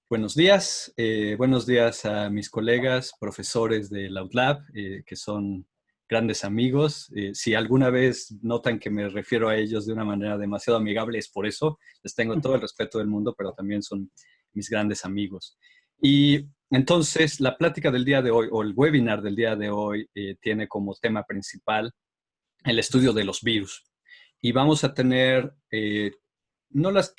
Buenos días a mis colegas, profesores de LautLab, que son grandes amigos. Si alguna vez notan que me refiero a ellos de una manera demasiado amigable, es por eso. Les tengo todo el respeto del mundo, pero también son mis grandes amigos. Y entonces, la plática del día de hoy, o el webinar del día de hoy, tiene como tema principal el estudio de los virus. Y vamos a tener, no las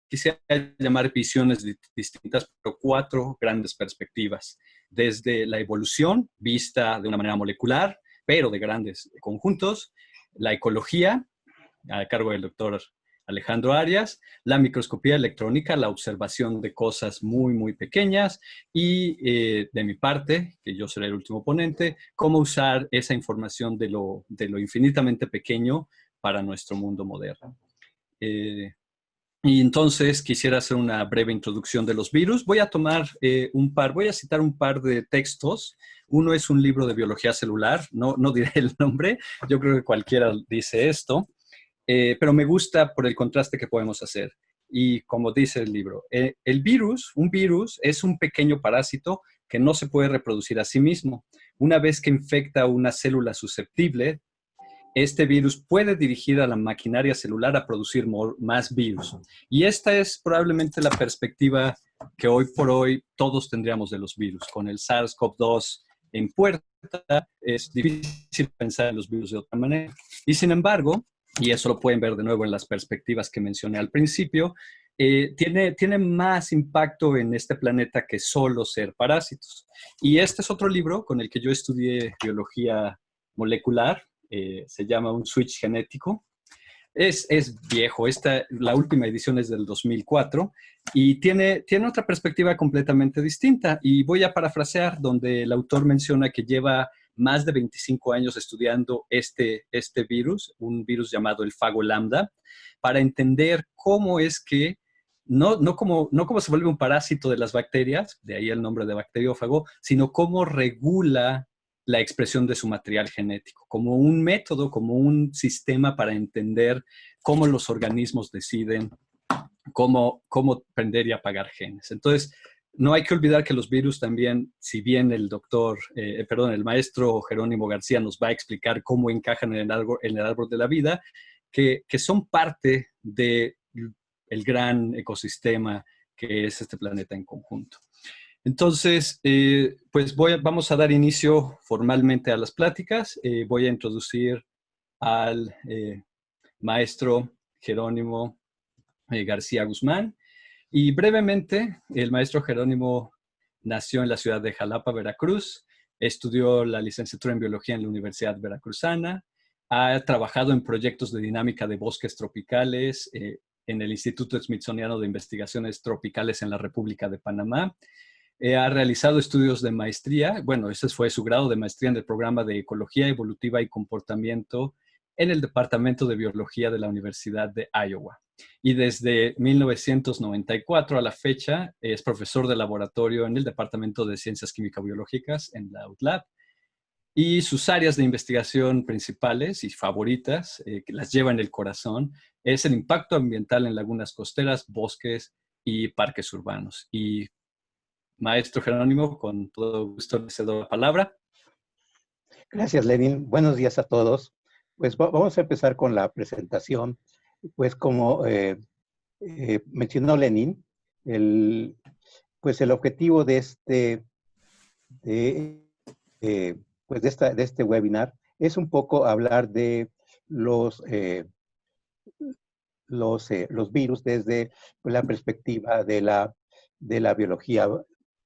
quisiera llamar visiones distintas, pero cuatro grandes perspectivas. Desde la evolución, vista de una manera molecular, pero de grandes conjuntos, la ecología, a cargo del doctor Alejandro Arias, la microscopía electrónica, la observación de cosas muy, muy pequeñas, y de mi parte, que yo seré el último ponente, cómo usar esa información de lo infinitamente pequeño para nuestro mundo moderno. Y entonces quisiera hacer una breve introducción de los virus. Voy a voy a citar un par de textos. Uno es un libro de biología celular, no diré el nombre, yo creo que cualquiera dice esto, pero me gusta por el contraste que podemos hacer. Y como dice el libro, un virus es un pequeño parásito que no se puede reproducir a sí mismo. Una vez que infecta una célula susceptible, este virus puede dirigir a la maquinaria celular a producir más virus. Y esta es probablemente la perspectiva que hoy por hoy todos tendríamos de los virus. Con el SARS-CoV-2 en puerta, es difícil pensar en los virus de otra manera. Y sin embargo, y eso lo pueden ver de nuevo en las perspectivas que mencioné al principio, tiene más impacto en este planeta que solo ser parásitos. Y este es otro libro con el que yo estudié biología molecular. Se llama Un Switch Genético. Es viejo, la última edición es del 2004 y tiene otra perspectiva completamente distinta. Y voy a parafrasear donde el autor menciona que lleva más de 25 años estudiando este virus, un virus llamado el fago lambda, para entender cómo es que no como se vuelve un parásito de las bacterias, de ahí el nombre de bacteriófago, sino cómo regula la expresión de su material genético, como un método, como un sistema para entender cómo los organismos deciden cómo prender y apagar genes. Entonces, no hay que olvidar que los virus también, si bien el maestro Jerónimo García nos va a explicar cómo encajan en el árbol de la vida, que son parte del gran ecosistema que es este planeta en conjunto. Entonces, pues vamos a dar inicio formalmente a las pláticas. Voy a introducir al maestro Jerónimo García Guzmán. Y brevemente, el maestro Jerónimo nació en la ciudad de Jalapa, Veracruz. Estudió la licenciatura en biología en la Universidad Veracruzana. Ha trabajado en proyectos de dinámica de bosques tropicales en el Instituto Smithsoniano de Investigaciones Tropicales en la República de Panamá. Ha realizado estudios de maestría, ese fue su grado de maestría en el programa de Ecología Evolutiva y Comportamiento en el Departamento de Biología de la Universidad de Iowa. Y desde 1994 a la fecha es profesor de laboratorio en el Departamento de Ciencias Químico-Biológicas en la UTLab. Y sus áreas de investigación principales y favoritas, que las lleva en el corazón, es el impacto ambiental en lagunas costeras, bosques y parques urbanos. Y maestro Jerónimo, con todo gusto le cedo la palabra. Gracias, Lenin. Buenos días a todos. Pues vamos a empezar con la presentación. Pues como mencionó Lenin, el objetivo de este webinar es un poco hablar de los virus desde la perspectiva de la biología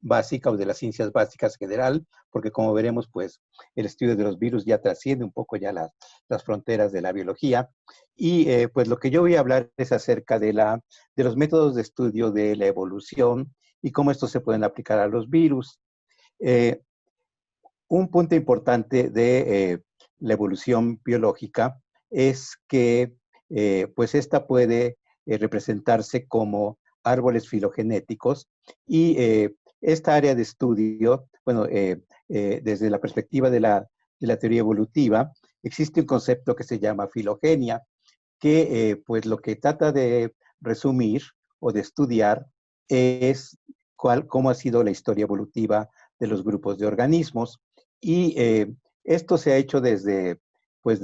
básica o de las ciencias básicas en general, porque como veremos, pues el estudio de los virus ya trasciende un poco ya las fronteras de la biología. Y pues lo que yo voy a hablar es acerca de los métodos de estudio de la evolución y cómo estos se pueden aplicar a los virus. Un punto importante de la evolución biológica es que pues esta puede representarse como árboles filogenéticos y esta área de estudio, desde la perspectiva de la teoría evolutiva, existe un concepto que se llama filogenia, que pues lo que trata de resumir o de estudiar es cómo ha sido la historia evolutiva de los grupos de organismos. Y esto se ha hecho desde, pues,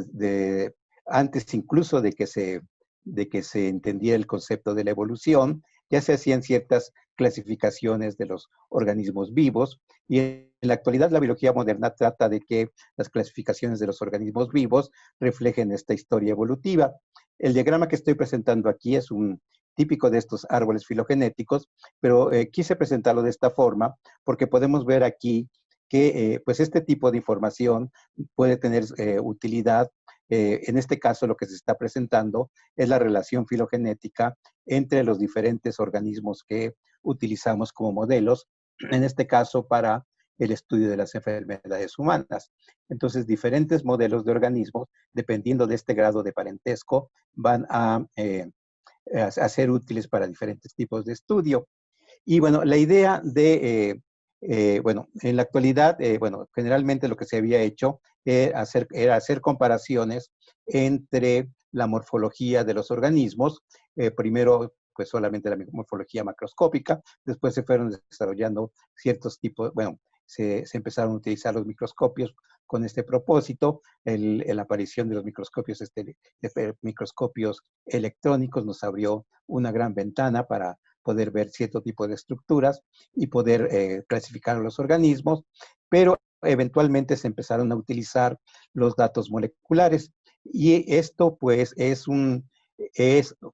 antes incluso de que se entendiera el concepto de la evolución. Ya se hacían ciertas clasificaciones de los organismos vivos, y en la actualidad la biología moderna trata de que las clasificaciones de los organismos vivos reflejen esta historia evolutiva. El diagrama que estoy presentando aquí es un típico de estos árboles filogenéticos, pero quise presentarlo de esta forma porque podemos ver aquí que pues este tipo de información puede tener utilidad. En este caso, lo que se está presentando es la relación filogenética entre los diferentes organismos que utilizamos como modelos, en este caso para el estudio de las enfermedades humanas. Entonces, diferentes modelos de organismos, dependiendo de este grado de parentesco, van a ser útiles para diferentes tipos de estudio. Y bueno, la idea de, bueno, en la actualidad, bueno, generalmente lo que se había hecho era hacer comparaciones entre la morfología de los organismos. Primero, pues solamente la morfología macroscópica, después se fueron desarrollando ciertos tipos, bueno, se empezaron a utilizar los microscopios con este propósito. La aparición de los microscopios, microscopios electrónicos nos abrió una gran ventana para poder ver cierto tipo de estructuras y poder clasificar los organismos, pero eventualmente se empezaron a utilizar los datos moleculares. Y esto pues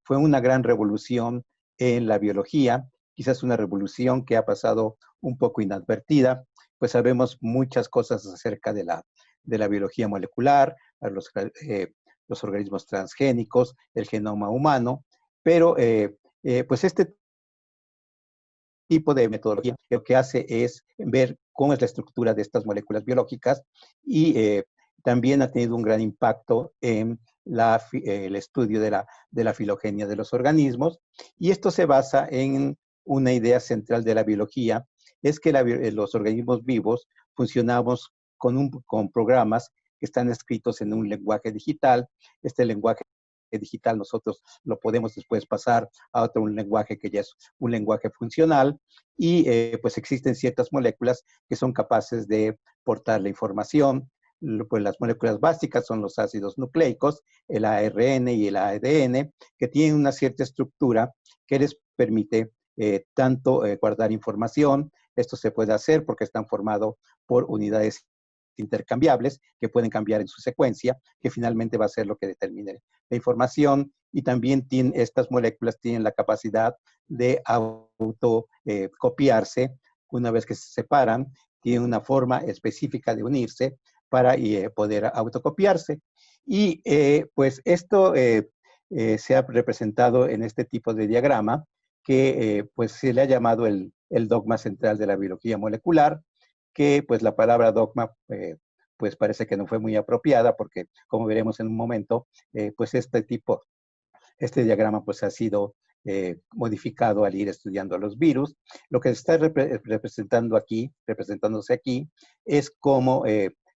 fue una gran revolución en la biología, quizás una revolución que ha pasado un poco inadvertida, pues sabemos muchas cosas acerca de la biología molecular, los organismos transgénicos, el genoma humano, pero pues este tipo de metodología lo que hace es ver cómo es la estructura de estas moléculas biológicas, y también ha tenido un gran impacto en el estudio de la filogenia de los organismos. Y esto se basa en una idea central de la biología, es que los organismos vivos funcionamos con programas que están escritos en un lenguaje digital. Este lenguaje digital nosotros lo podemos después pasar a otro un lenguaje que ya es un lenguaje funcional, y pues existen ciertas moléculas que son capaces de portar la información. Pues las moléculas básicas son los ácidos nucleicos, el ARN y el ADN, que tienen una cierta estructura que les permite tanto guardar información. Esto se puede hacer porque están formados por unidades intercambiables que pueden cambiar en su secuencia, que finalmente va a ser lo que determine la información. Y también estas moléculas tienen la capacidad de autocopiarse. Una vez que se separan, tienen una forma específica de unirse para poder autocopiarse. Y pues esto se ha representado en este tipo de diagrama, que pues se le ha llamado el dogma central de la biología molecular, que pues la palabra dogma pues parece que no fue muy apropiada, porque como veremos en un momento, pues este diagrama pues ha sido modificado al ir estudiando los virus. Lo que se está representándose aquí, es cómo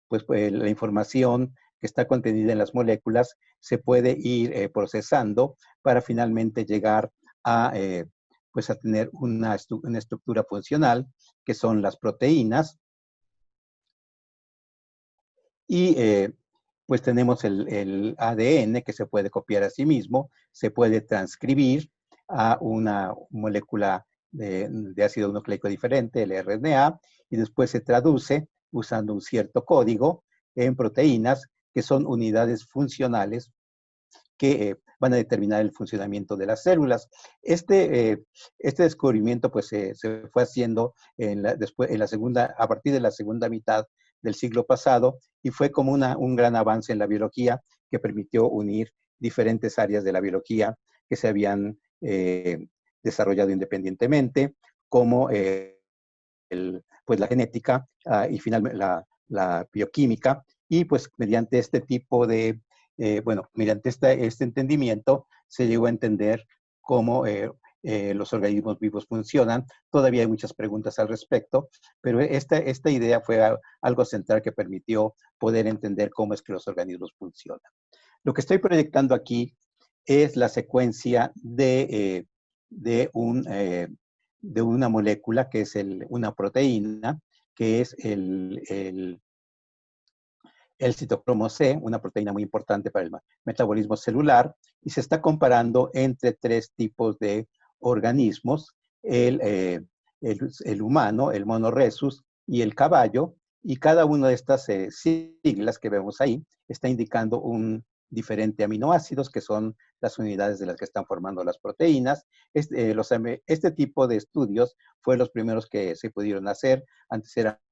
pues la información que está contenida en las moléculas se puede ir procesando para finalmente llegar a, pues a tener una estructura funcional, que son las proteínas. Y pues tenemos el ADN, que se puede copiar a sí mismo, se puede transcribir a una molécula de ácido nucleico diferente, el RNA, y después se traduce usando un cierto código en proteínas, que son unidades funcionales que van a determinar el funcionamiento de las células. Este descubrimiento pues se fue haciendo a partir de la segunda mitad del siglo pasado, y fue como un gran avance en la biología, que permitió unir diferentes áreas de la biología que se habían desarrollado independientemente, como pues la genética y finalmente la bioquímica. Y pues mediante este tipo de, bueno, mediante este entendimiento se llegó a entender cómo los organismos vivos funcionan. Todavía hay muchas preguntas al respecto, pero esta idea fue algo central que permitió poder entender cómo es que los organismos funcionan. Lo que estoy proyectando aquí es la secuencia de un de una molécula que es una proteína, que es el citocromo C, una proteína muy importante para el metabolismo celular, y se está comparando entre tres tipos de organismos, el humano, el mono rhesus y el caballo, y cada una de estas siglas que vemos ahí está indicando un diferente aminoácidos, que son las unidades de las que están formando las proteínas. Este tipo de estudios fue los primeros que se pudieron hacer. Antes era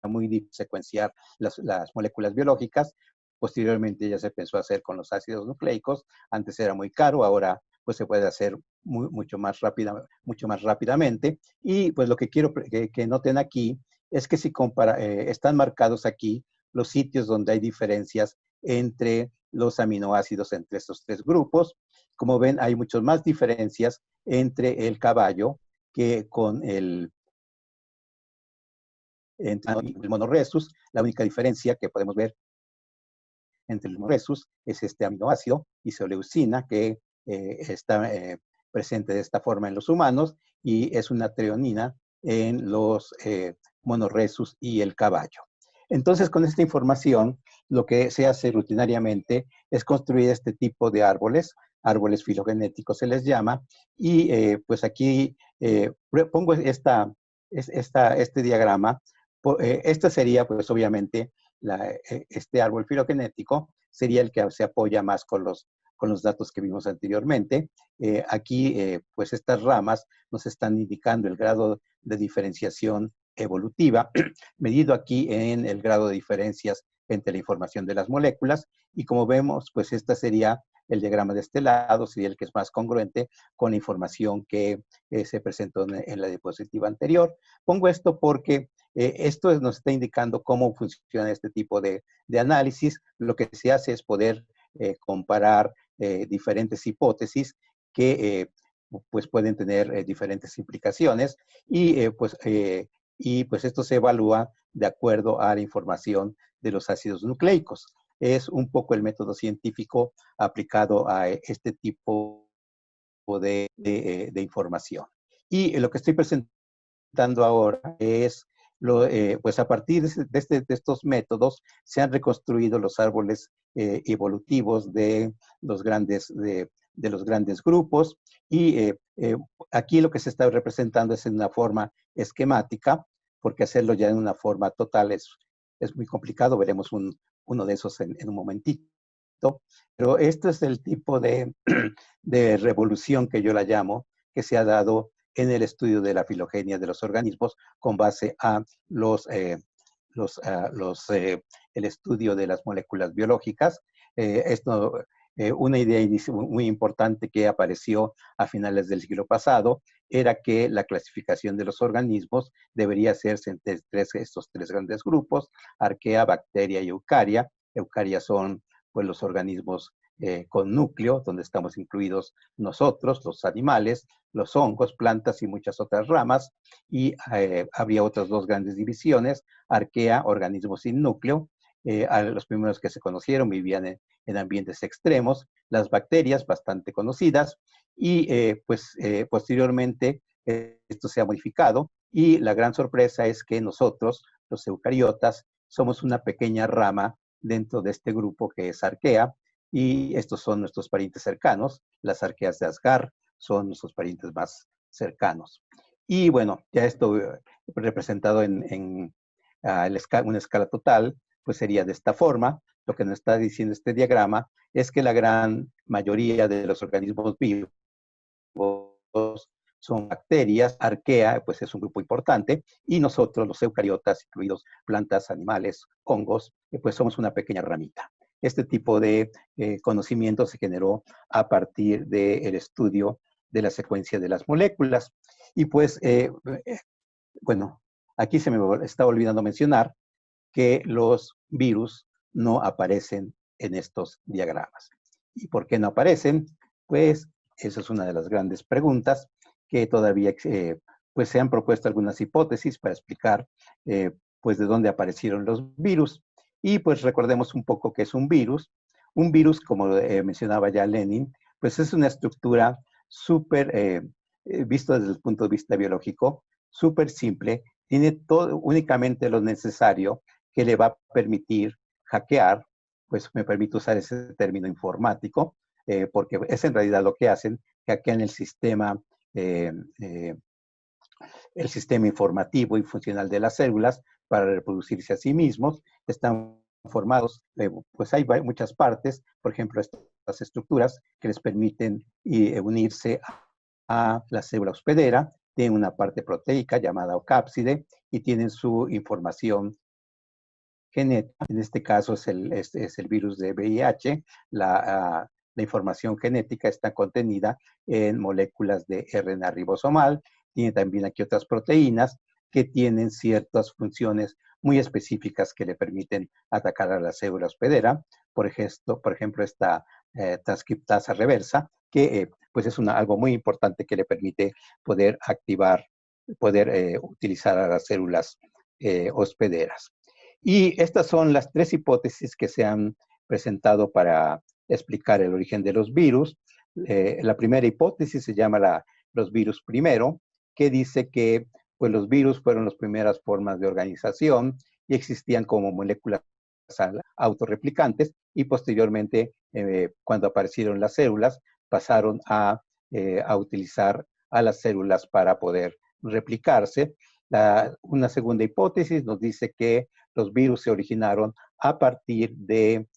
muy difícil secuenciar las moléculas biológicas. Posteriormente ya se pensó hacer con los ácidos nucleicos. Antes era muy caro, ahora pues se puede hacer mucho más rápidamente. Y pues lo que quiero que noten aquí es que si están marcados aquí los sitios donde hay diferencias entre los aminoácidos entre estos tres grupos. Como ven, hay muchas más diferencias entre el caballo que con el mono rhesus. La única diferencia que podemos ver entre el mono rhesus es este aminoácido, isoleucina, que está presente de esta forma en los humanos, y es una treonina en los mono rhesus y el caballo. Entonces, con esta información, lo que se hace rutinariamente es construir este tipo de árboles filogenéticos se les llama, y pues aquí pongo este diagrama. Este sería, pues obviamente, este árbol filogenético sería el que se apoya más con los datos que vimos anteriormente. Aquí, pues estas ramas nos están indicando el grado de diferenciación evolutiva, medido aquí en el grado de diferencias entre la información de las moléculas. Y como vemos, pues este sería el diagrama de este lado, sería el que es más congruente con la información que se presentó en la diapositiva anterior. Pongo esto porque esto nos está indicando cómo funciona este tipo de análisis. Lo que se hace es poder comparar diferentes hipótesis que pues pueden tener diferentes implicaciones, y pues esto se evalúa de acuerdo a la información de los ácidos nucleicos. Es un poco el método científico aplicado a este tipo de información. Y lo que estoy presentando ahora es, pues a partir de estos métodos se han reconstruido los árboles evolutivos de los grandes grupos, y aquí lo que se está representando es en una forma esquemática, porque hacerlo ya en una forma total es muy complicado. Veremos uno de esos en un momentito. Pero este es el tipo de revolución que yo la llamo, que se ha dado en el estudio de la filogenia de los organismos con base a el estudio de las moléculas biológicas. Una idea muy importante que apareció a finales del siglo pasado era que la clasificación de los organismos debería hacerse entre estos tres grandes grupos: arquea, bacteria y eucaria. Eucaria son pues los organismos con núcleo, donde estamos incluidos nosotros, los animales, los hongos, plantas y muchas otras ramas. Y habría otras dos grandes divisiones: arquea, organismos sin núcleo. Los primeros que se conocieron vivían en ambientes extremos. Las bacterias, bastante conocidas, y posteriormente esto se ha modificado, y la gran sorpresa es que nosotros, los eucariotas, somos una pequeña rama dentro de este grupo que es arquea, y estos son nuestros parientes cercanos. Las arqueas de Asgard son nuestros parientes más cercanos. Y bueno, ya esto representado en una escala total, pues sería de esta forma. Lo que nos está diciendo este diagrama es que la gran mayoría de los organismos vivos son bacterias. Arquea, pues es un grupo importante, y nosotros, los eucariotas, incluidos plantas, animales, hongos, pues somos una pequeña ramita. Este tipo de conocimiento se generó a partir del estudio de la secuencia de las moléculas. Y pues, bueno, aquí se me está olvidando mencionar que los virus no aparecen en estos diagramas. ¿Y por qué no aparecen? Pues esa es una de las grandes preguntas que todavía pues se han propuesto algunas hipótesis para explicar pues de dónde aparecieron los virus. Y pues recordemos un poco qué es un virus. Un virus, como mencionaba ya Lenin, pues es una estructura súper visto desde el punto de vista biológico, súper simple, tiene todo, únicamente lo necesario que le va a permitir hackear, pues me permito usar ese término informático, porque es en realidad lo que hacen, hackean eh, eh, el sistema informativo y funcional de las células para reproducirse a sí mismos. Están formados, pues hay muchas partes, por ejemplo, estas estructuras que les permiten unirse a la célula hospedera, tienen una parte proteica llamada ocápside y tienen su información genética. En este caso es el virus de VIH. La información genética está contenida en moléculas de RNA ribosomal. Tiene también aquí otras proteínas que tienen ciertas funciones muy específicas que le permiten atacar a la célula hospedera. Por ejemplo, esta transcriptasa reversa, que pues es algo muy importante que le permite poder activar, poder utilizar a las células hospederas. Y estas son las tres hipótesis que se han presentado para explicar el origen de los virus. La primera hipótesis se llama los virus primero, que dice que pues, los virus fueron las primeras formas de organización y existían como moléculas autorreplicantes y posteriormente, cuando aparecieron las células, pasaron a utilizar a las células para poder replicarse. Una segunda hipótesis nos dice que los virus se originaron a partir de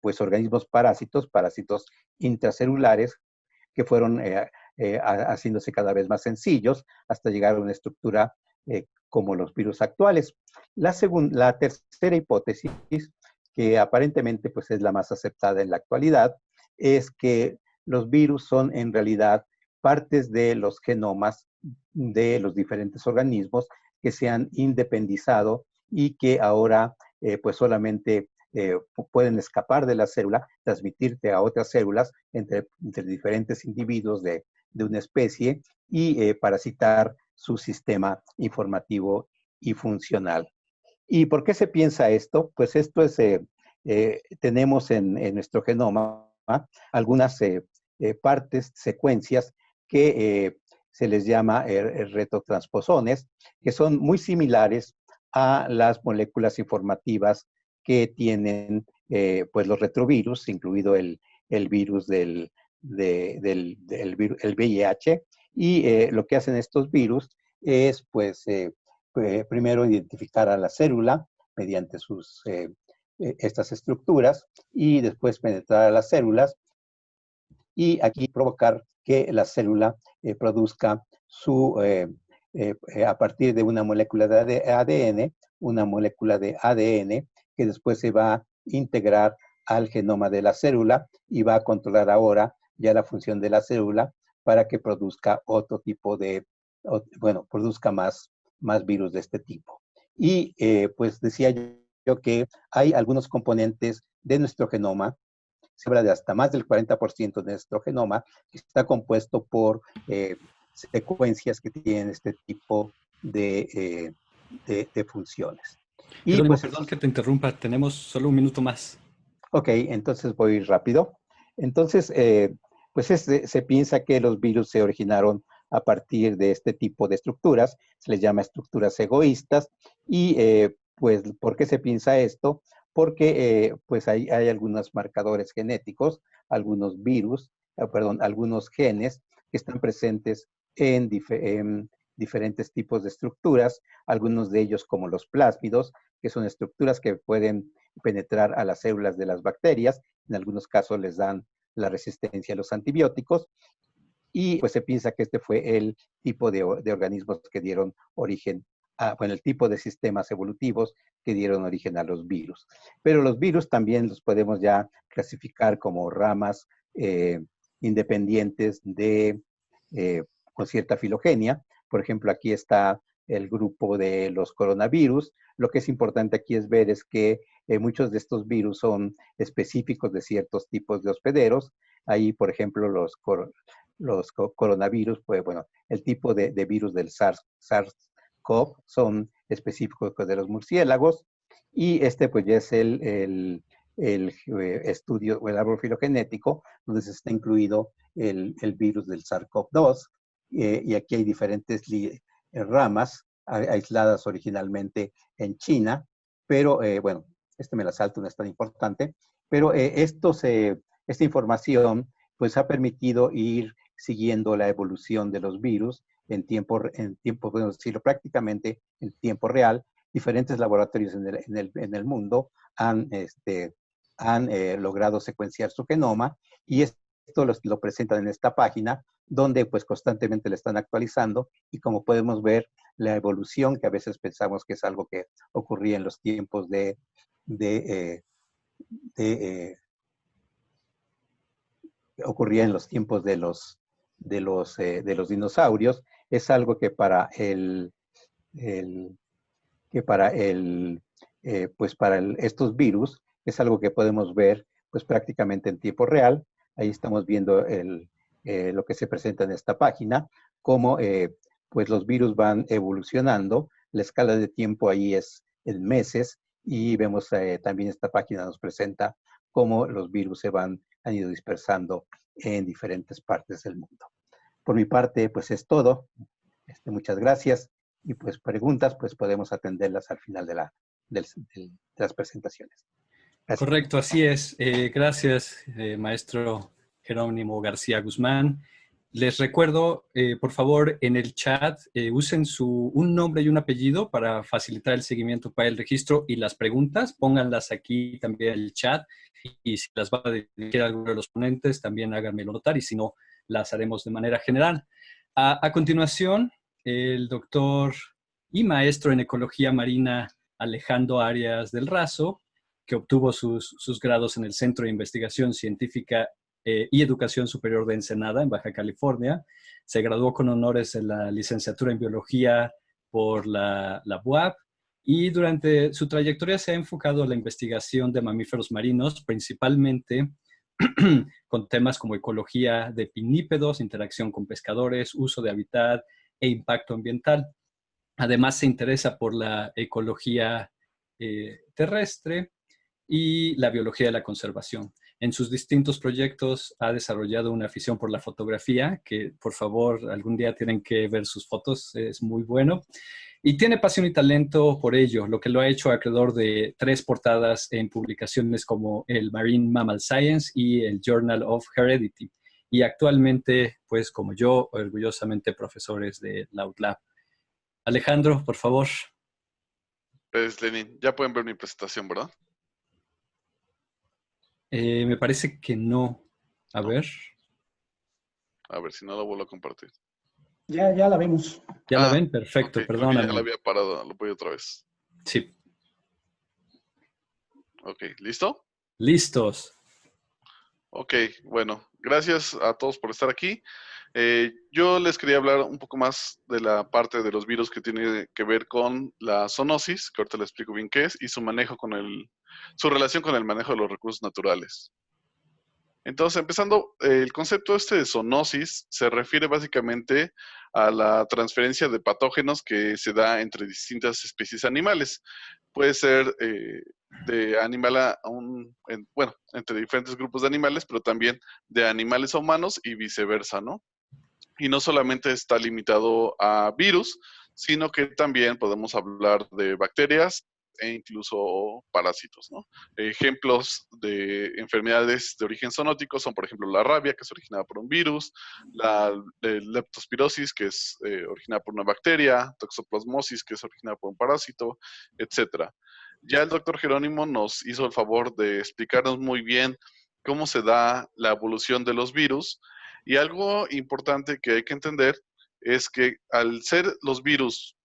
pues organismos parásitos intracelulares que fueron haciéndose cada vez más sencillos hasta llegar a una estructura como los virus actuales. La tercera hipótesis, que aparentemente pues, es la más aceptada en la actualidad, es que los virus son en realidad partes de los genomas de los diferentes organismos que se han independizado y que ahora pues solamente pueden escapar de la célula, transmitirte a otras células entre diferentes individuos de una especie y parasitar su sistema informativo y funcional. ¿Y por qué se piensa esto? Pues esto es, tenemos en nuestro genoma algunas partes, secuencias que se les llama retrotransposones, que son muy similares a las moléculas informativas que tienen pues los retrovirus, incluido el virus del VIH. Y lo que hacen estos virus es, pues, primero identificar a la célula mediante estas estructuras y después penetrar a las células y aquí provocar que la célula produzca a partir de una molécula de ADN, una molécula de ADN que después se va a integrar al genoma de la célula y va a controlar ahora ya la función de la célula para que produzca otro tipo produzca más virus de este tipo. Y pues decía yo que hay algunos componentes de nuestro genoma, se habla de hasta más del 40% de nuestro genoma, que está compuesto por secuencias que tienen este tipo de funciones. Y Jerónimo, pues, perdón que te interrumpa, tenemos solo un minuto más. ok, entonces voy rápido. Entonces, pues se piensa que los virus se originaron a partir de este tipo de estructuras, se les llama estructuras egoístas, y pues, ¿por qué se piensa esto? Porque pues hay algunos marcadores genéticos, algunos virus, perdón, algunos genes que están presentes en diferentes tipos de estructuras, algunos de ellos como los plásmidos, que son estructuras que pueden penetrar a las células de las bacterias, en algunos casos les dan la resistencia a los antibióticos, y pues se piensa que este fue el tipo de organismos que dieron origen el tipo de sistemas evolutivos que dieron origen a los virus. Pero los virus también los podemos ya clasificar como ramas independientes con cierta filogenia. Por ejemplo, aquí está el grupo de los coronavirus. Lo que es importante aquí es ver es que muchos de estos virus son específicos de ciertos tipos de hospederos. Ahí, por ejemplo, los coronavirus, pues bueno, el tipo de virus del SARS-CoV son específicos de los murciélagos. Y este pues ya es el estudio o el árbol filogenético, donde se está incluido el virus del SARS-CoV-2, y aquí hay diferentes ramas aisladas originalmente en China, pero bueno, me la salto, no es tan importante, pero esta información pues ha permitido ir siguiendo la evolución de los virus en tiempo, podemos decirlo, prácticamente en tiempo real. Diferentes laboratorios en el mundo han logrado secuenciar su genoma, y esto lo presentan en esta página, donde pues constantemente le están actualizando, y como podemos ver, la evolución, que a veces pensamos que es algo que ocurría en los tiempos ocurría en los tiempos de los dinosaurios, es algo que estos virus es algo que podemos ver pues prácticamente en tiempo real. Ahí estamos viendo lo que se presenta en esta página, cómo pues los virus van evolucionando. La escala de tiempo ahí es en meses, y vemos también esta página nos presenta cómo los virus han ido dispersando en diferentes partes del mundo. Por mi parte, pues es todo. Muchas gracias. Y pues preguntas, pues podemos atenderlas al final de las presentaciones. Gracias. Correcto, así es. Gracias, maestro Jerónimo García Guzmán. Les recuerdo, por favor, en el chat usen un nombre y un apellido para facilitar el seguimiento para el registro, y las preguntas, pónganlas aquí también en el chat, y si las va a dirigir a alguno de los ponentes, también háganmelo notar, y si no, las haremos de manera general. A continuación, el doctor y maestro en ecología marina Alejandro Arias del Razo, que obtuvo sus grados en el Centro de Investigación Científica y Educación Superior de Ensenada, en Baja California. Se graduó con honores en la licenciatura en Biología por la UAP, y durante su trayectoria se ha enfocado en la investigación de mamíferos marinos, principalmente con temas como ecología de pinípedos, interacción con pescadores, uso de hábitat e impacto ambiental. Además, se interesa por la ecología terrestre y la biología de la conservación. En sus distintos proyectos ha desarrollado una afición por la fotografía, que por favor algún día tienen que ver sus fotos, es muy bueno. Y tiene pasión y talento por ello, lo que lo ha hecho acreedor de 3 portadas en publicaciones como el Marine Mammal Science y el Journal of Heredity. Y actualmente, pues como yo, orgullosamente profesores de LautLab. Alejandro, por favor. Pues, Lenin, ya pueden ver mi presentación, ¿verdad? Me parece que no. A ver. A ver si no lo vuelvo a compartir. Ya la vemos. ¿Ya la ven? Perfecto, Okay, perdóname. ya la había parado, lo voy otra vez. Sí. Ok, ¿listo? Listos. Ok, bueno, gracias a todos por estar aquí. Yo les quería hablar un poco más de la parte de los virus que tiene que ver con la zoonosis, que ahorita les explico bien qué es, y su manejo su relación con el manejo de los recursos naturales. Entonces, empezando, el concepto de zoonosis se refiere básicamente a la transferencia de patógenos que se da entre distintas especies animales. Puede ser de animal entre diferentes grupos de animales, pero también de animales a humanos y viceversa, ¿no? Y no solamente está limitado a virus, sino que también podemos hablar de bacterias e incluso parásitos, ¿no? Ejemplos de enfermedades de origen zoonótico son, por ejemplo, la rabia, que es originada por un virus, la leptospirosis, que es originada por una bacteria, toxoplasmosis, que es originada por un parásito, etcétera. Ya el doctor Jerónimo nos hizo el favor de explicarnos muy bien cómo se da la evolución de los virus, y algo importante que hay que entender es que al ser los virus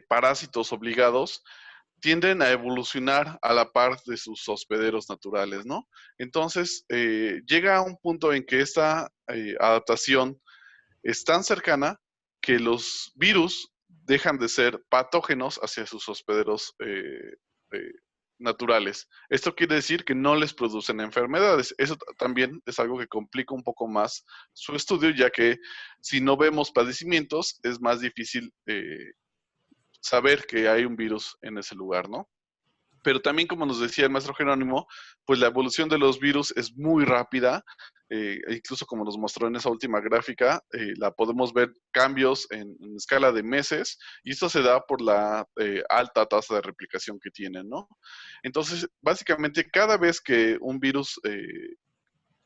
parásitos obligados, tienden a evolucionar a la par de sus hospederos naturales, ¿no? Entonces, llega a un punto en que esta adaptación es tan cercana que los virus dejan de ser patógenos hacia sus hospederos naturales. Esto quiere decir que no les producen enfermedades. Eso también es algo que complica un poco más su estudio, ya que si no vemos padecimientos, es más difícil saber que hay un virus en ese lugar, ¿no? Pero también, como nos decía el maestro Jerónimo, pues la evolución de los virus es muy rápida, incluso como nos mostró en esa última gráfica, la podemos ver cambios en escala de meses, y esto se da por la alta tasa de replicación que tienen, ¿no? Entonces, básicamente, cada vez que un virus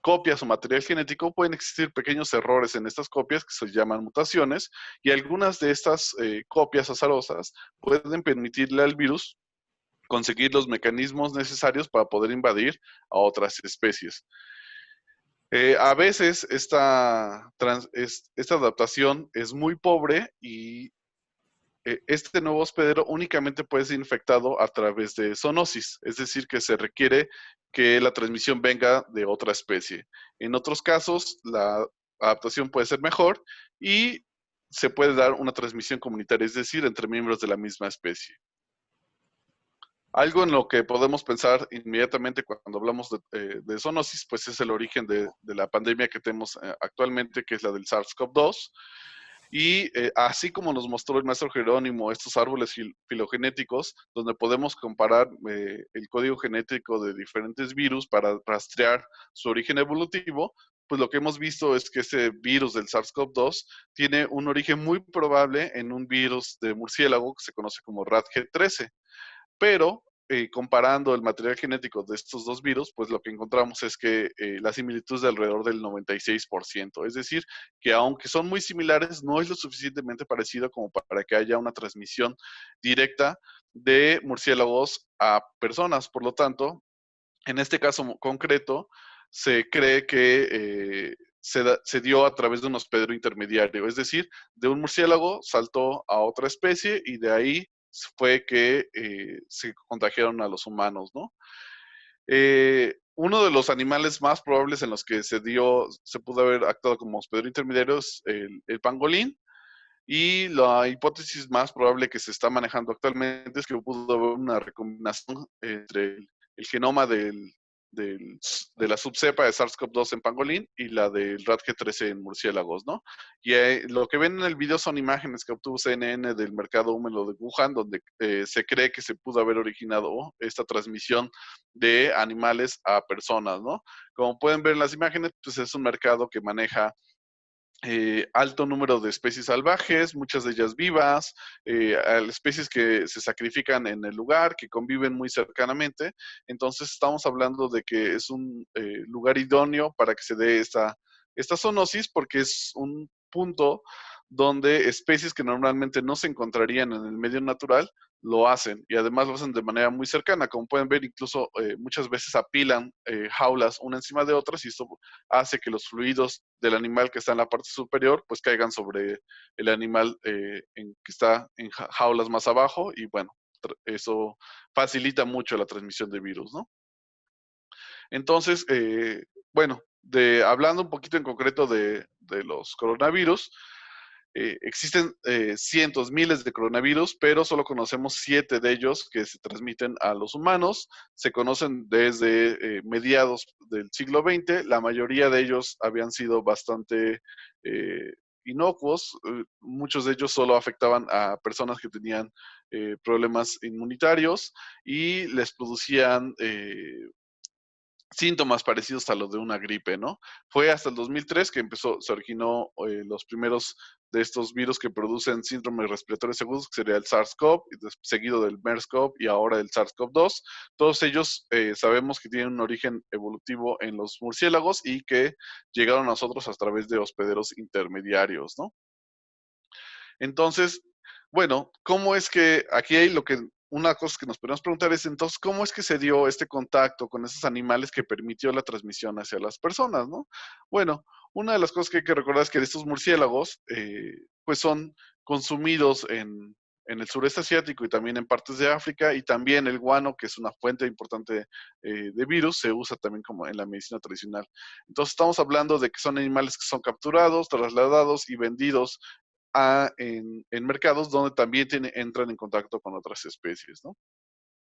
copia su material genético, pueden existir pequeños errores en estas copias que se llaman mutaciones, y algunas de estas copias azarosas pueden permitirle al virus conseguir los mecanismos necesarios para poder invadir a otras especies. A veces esta adaptación es muy pobre y este nuevo hospedero únicamente puede ser infectado a través de zoonosis, es decir, que se requiere que la transmisión venga de otra especie. En otros casos, la adaptación puede ser mejor y se puede dar una transmisión comunitaria, es decir, entre miembros de la misma especie. Algo en lo que podemos pensar inmediatamente cuando hablamos de zoonosis, pues es el origen de la pandemia que tenemos actualmente, que es la del SARS-CoV-2. Y así como nos mostró el maestro Jerónimo estos árboles filogenéticos, donde podemos comparar el código genético de diferentes virus para rastrear su origen evolutivo, pues lo que hemos visto es que este virus del SARS-CoV-2 tiene un origen muy probable en un virus de murciélago que se conoce como RADG13. Pero comparando el material genético de estos dos virus, pues lo que encontramos es que la similitud es de alrededor del 96%. Es decir, que aunque son muy similares, no es lo suficientemente parecido como para que haya una transmisión directa de murciélagos a personas. Por lo tanto, en este caso concreto, se cree que se dio a través de un hospedero intermediario, es decir, de un murciélago saltó a otra especie y de ahí fue que se contagiaron a los humanos, ¿no? Uno de los animales más probables en los que se pudo haber actuado como hospedero intermediario es el pangolín, y la hipótesis más probable que se está manejando actualmente es que pudo haber una recombinación entre el genoma de la subcepa de SARS-CoV-2 en pangolín y la del RADG13 en murciélagos, ¿no? Y lo que ven en el video son imágenes que obtuvo CNN del mercado húmedo de Wuhan, donde se cree que se pudo haber originado esta transmisión de animales a personas, ¿no? Como pueden ver en las imágenes, pues es un mercado que maneja alto número de especies salvajes, muchas de ellas vivas, especies que se sacrifican en el lugar, que conviven muy cercanamente. Entonces estamos hablando de que es un lugar idóneo para que se dé esta zoonosis, porque es un punto donde especies que normalmente no se encontrarían en el medio natural lo hacen, y además lo hacen de manera muy cercana. Como pueden ver, incluso muchas veces apilan jaulas una encima de otras, y esto hace que los fluidos del animal que está en la parte superior pues caigan sobre el animal que está en jaulas más abajo, y bueno, eso facilita mucho la transmisión de virus, ¿no? Entonces, bueno, hablando un poquito en concreto de los coronavirus, existen cientos, miles de coronavirus, pero solo conocemos 7 de ellos que se transmiten a los humanos. Se conocen desde mediados del siglo XX. La mayoría de ellos habían sido bastante inocuos. Muchos de ellos solo afectaban a personas que tenían problemas inmunitarios y les producían síntomas parecidos a los de una gripe, ¿no? Fue hasta el 2003 que se originó los primeros de estos virus que producen síndromes respiratorios agudos, que sería el SARS-CoV, seguido del MERS-CoV y ahora el SARS-CoV-2. Todos ellos sabemos que tienen un origen evolutivo en los murciélagos y que llegaron a nosotros a través de hospederos intermediarios, ¿no? Entonces, bueno, ¿cómo es que aquí hay una cosa que nos podemos preguntar es, entonces, ¿cómo es que se dio este contacto con esos animales que permitió la transmisión hacia las personas, ¿no? Bueno, una de las cosas que hay que recordar es que estos murciélagos, pues son consumidos en el sureste asiático y también en partes de África, y también el guano, que es una fuente importante de virus, se usa también como en la medicina tradicional. Entonces, estamos hablando de que son animales que son capturados, trasladados y vendidos en mercados donde también entran en contacto con otras especies, ¿no?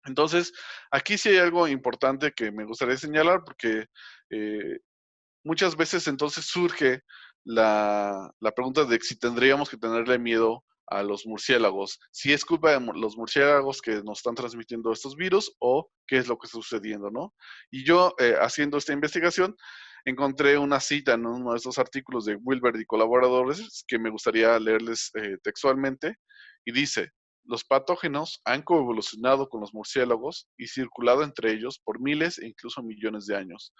Entonces, aquí sí hay algo importante que me gustaría señalar, porque muchas veces entonces surge la pregunta de si tendríamos que tenerle miedo a los murciélagos. Si es culpa de los murciélagos que nos están transmitiendo estos virus o qué es lo que está sucediendo, ¿no? Y yo, haciendo esta investigación, encontré una cita en uno de estos artículos de Wilbert y colaboradores que me gustaría leerles textualmente, y dice: los patógenos han coevolucionado con los murciélagos y circulado entre ellos por miles e incluso millones de años,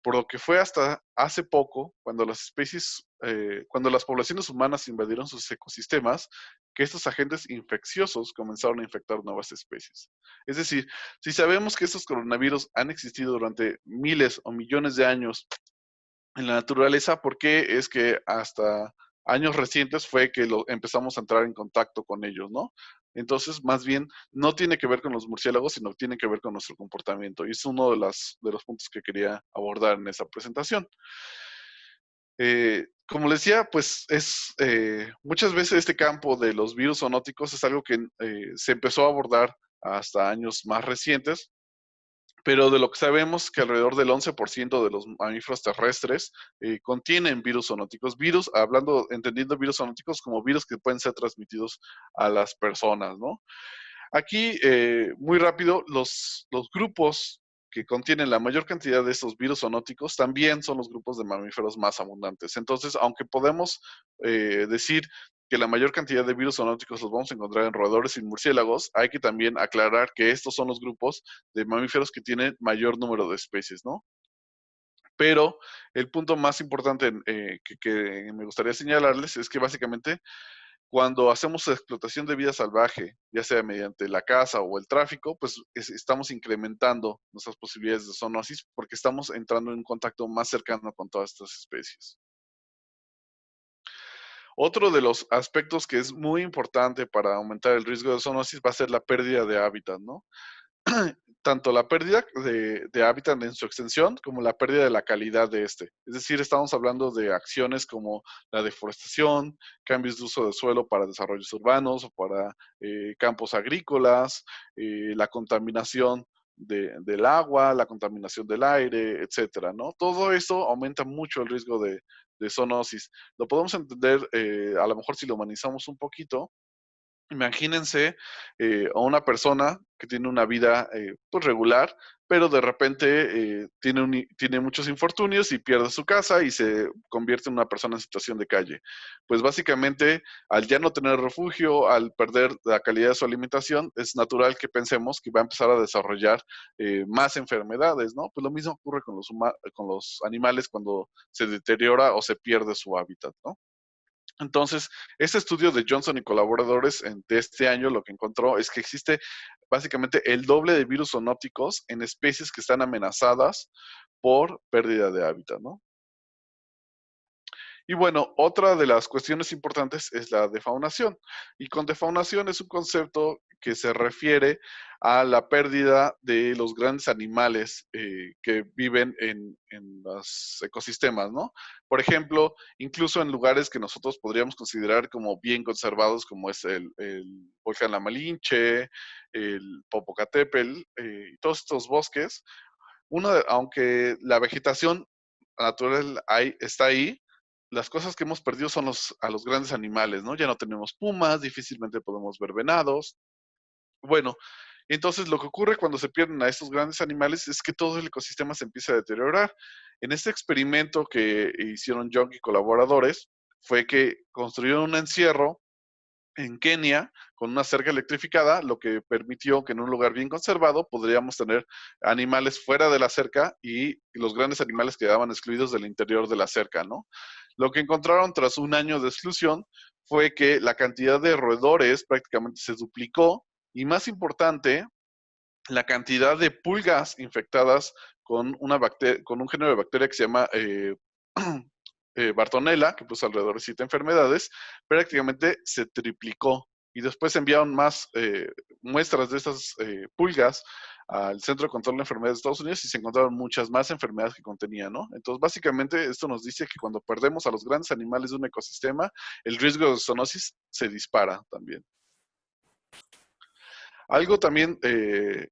por lo que fue hasta hace poco, cuando cuando las poblaciones humanas invadieron sus ecosistemas, que estos agentes infecciosos comenzaron a infectar nuevas especies. Es decir, si sabemos que estos coronavirus han existido durante miles o millones de años en la naturaleza, ¿por qué es que hasta años recientes fue que empezamos a entrar en contacto con ellos, ¿no? Entonces, más bien, no tiene que ver con los murciélagos, sino tiene que ver con nuestro comportamiento. Y es uno de los puntos que quería abordar en esa presentación. Como les decía, pues muchas veces este campo de los virus zoonóticos es algo que se empezó a abordar hasta años más recientes, pero de lo que sabemos que alrededor del 11% de los mamíferos terrestres contienen virus zoonóticos. Entendiendo virus zoonóticos como virus que pueden ser transmitidos a las personas, ¿no? Aquí, muy rápido, los grupos que contienen la mayor cantidad de estos virus zoonóticos también son los grupos de mamíferos más abundantes. Entonces, aunque podemos decir que la mayor cantidad de virus zoonóticos los vamos a encontrar en roedores y murciélagos, hay que también aclarar que estos son los grupos de mamíferos que tienen mayor número de especies, ¿no? Pero el punto más importante que me gustaría señalarles es que básicamente cuando hacemos explotación de vida salvaje, ya sea mediante la caza o el tráfico, pues estamos incrementando nuestras posibilidades de zoonosis porque estamos entrando en un contacto más cercano con todas estas especies. Otro de los aspectos que es muy importante para aumentar el riesgo de zoonosis va a ser la pérdida de hábitat, ¿no? Tanto la pérdida de hábitat en su extensión como la pérdida de la calidad de este. Es decir, estamos hablando de acciones como la deforestación, cambios de uso de suelo para desarrollos urbanos o para campos agrícolas, la contaminación del agua, la contaminación del aire, etcétera, ¿no? Todo eso aumenta mucho el riesgo de zoonosis. Lo podemos entender, a lo mejor si lo humanizamos un poquito. Imagínense a una persona que tiene una vida pues regular, pero de repente tiene muchos infortunios y pierde su casa y se convierte en una persona en situación de calle. Pues básicamente, al ya no tener refugio, al perder la calidad de su alimentación, es natural que pensemos que va a empezar a desarrollar más enfermedades, ¿no? Pues lo mismo ocurre con los animales cuando se deteriora o se pierde su hábitat, ¿no? Entonces, este estudio de Johnson y colaboradores de este año lo que encontró es que existe básicamente el doble de virus zoonóticos en especies que están amenazadas por pérdida de hábitat, ¿no? Y bueno, otra de las cuestiones importantes es la defaunación. Y con defaunación es un concepto que se refiere a la pérdida de los grandes animales que viven en los ecosistemas, ¿no? Por ejemplo, incluso en lugares que nosotros podríamos considerar como bien conservados, como es el volcán La Malinche, el Popocatépetl, y todos estos bosques, aunque la vegetación natural está ahí, las cosas que hemos perdido son a los grandes animales, ¿no? Ya no tenemos pumas, difícilmente podemos ver venados. Bueno, entonces lo que ocurre cuando se pierden a estos grandes animales es que todo el ecosistema se empieza a deteriorar. En este experimento que hicieron Young y colaboradores, fue que construyeron un encierro en Kenia con una cerca electrificada, lo que permitió que en un lugar bien conservado podríamos tener animales fuera de la cerca y los grandes animales quedaban excluidos del interior de la cerca, ¿no? Lo que encontraron tras un año de exclusión fue que la cantidad de roedores prácticamente se duplicó y, más importante, la cantidad de pulgas infectadas con con un género de bacteria que se llama Bartonella, que puso alrededor de 7 enfermedades, prácticamente se triplicó. Y después enviaron más muestras de estas pulgas al Centro de Control de Enfermedades de Estados Unidos y se encontraron muchas más enfermedades que contenía, ¿no? Entonces, básicamente, esto nos dice que cuando perdemos a los grandes animales de un ecosistema, el riesgo de zoonosis se dispara también. Algo también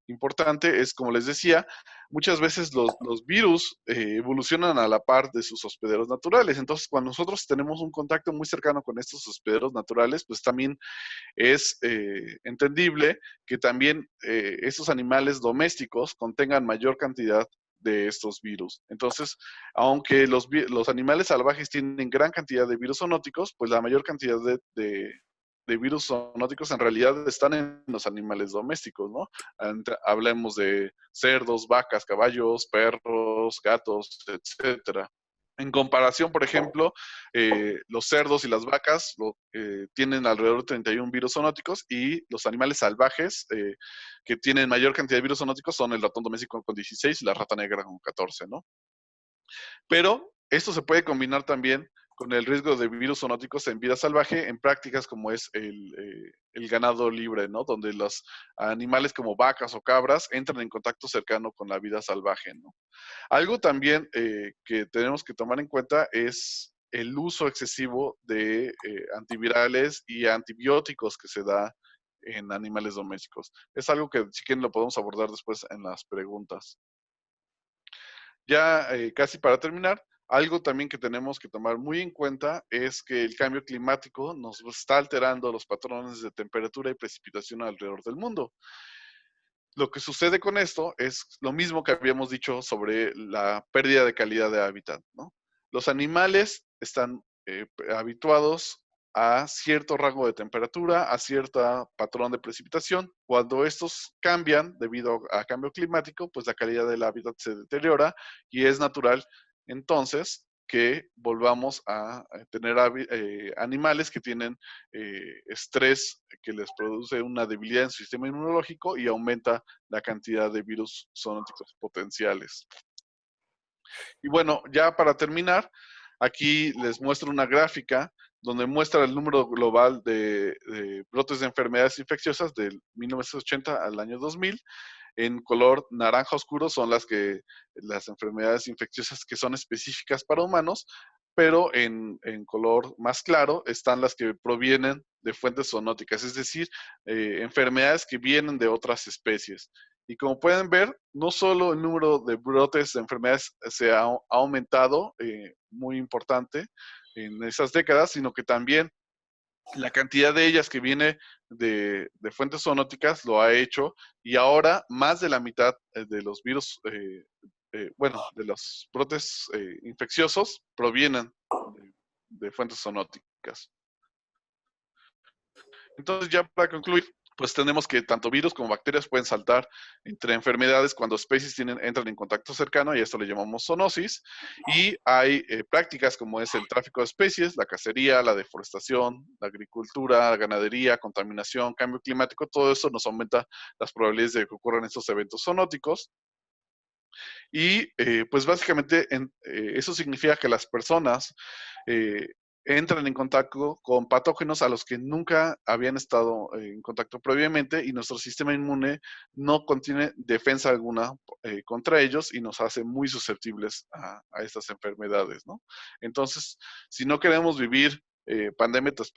importante es, como les decía, muchas veces los virus evolucionan a la par de sus hospederos naturales. Entonces, cuando nosotros tenemos un contacto muy cercano con estos hospederos naturales, pues también es entendible que también estos animales domésticos contengan mayor cantidad de estos virus. Entonces, aunque los animales salvajes tienen gran cantidad de virus zoonóticos, pues la mayor cantidad de virus zoonóticos en realidad están en los animales domésticos, ¿no? Hablemos de cerdos, vacas, caballos, perros, gatos, etcétera. En comparación, por ejemplo, los cerdos y las vacas tienen alrededor de 31 virus zoonóticos, y los animales salvajes que tienen mayor cantidad de virus zoonóticos son el ratón doméstico con 16 y la rata negra con 14, ¿no? Pero esto se puede combinar también con el riesgo de virus zoonóticos en vida salvaje en prácticas como es el ganado libre, ¿no? Donde los animales como vacas o cabras entran en contacto cercano con la vida salvaje, ¿no? Algo también que tenemos que tomar en cuenta es el uso excesivo de antivirales y antibióticos que se da en animales domésticos. Es algo que si quieren lo podemos abordar después en las preguntas. Ya casi para terminar, algo también que tenemos que tomar muy en cuenta es que el cambio climático nos está alterando los patrones de temperatura y precipitación alrededor del mundo. Lo que sucede con esto es lo mismo que habíamos dicho sobre la pérdida de calidad de hábitat, ¿no? Los animales están habituados a cierto rango de temperatura, a cierto patrón de precipitación. Cuando estos cambian debido a cambio climático, pues la calidad del hábitat se deteriora y es natural entonces que volvamos a tener animales que tienen estrés que les produce una debilidad en su sistema inmunológico y aumenta la cantidad de virus zoonóticos potenciales. Y bueno, ya para terminar, aquí les muestro una gráfica donde muestra el número global de brotes de enfermedades infecciosas del 1980 al año 2000. En color naranja oscuro son las enfermedades infecciosas que son específicas para humanos, pero en color más claro están las que provienen de fuentes zoonóticas, es decir, enfermedades que vienen de otras especies. Y como pueden ver, no solo el número de brotes de enfermedades se ha aumentado muy importante en esas décadas, sino que también la cantidad de ellas que viene de fuentes zoonóticas lo ha hecho, y ahora más de la mitad de los virus, de los brotes infecciosos provienen de fuentes zoonóticas. Entonces, ya para concluir, pues tenemos que tanto virus como bacterias pueden saltar entre enfermedades cuando especies entran en contacto cercano, y a esto le llamamos zoonosis. Y hay prácticas como es el tráfico de especies, la cacería, la deforestación, la agricultura, la ganadería, contaminación, cambio climático. Todo eso nos aumenta las probabilidades de que ocurran estos eventos zoonóticos. Y pues básicamente eso significa que las personas entran en contacto con patógenos a los que nunca habían estado en contacto previamente, y nuestro sistema inmune no contiene defensa alguna contra ellos y nos hace muy susceptibles a estas enfermedades, ¿no? Entonces, si no queremos vivir pandemia tras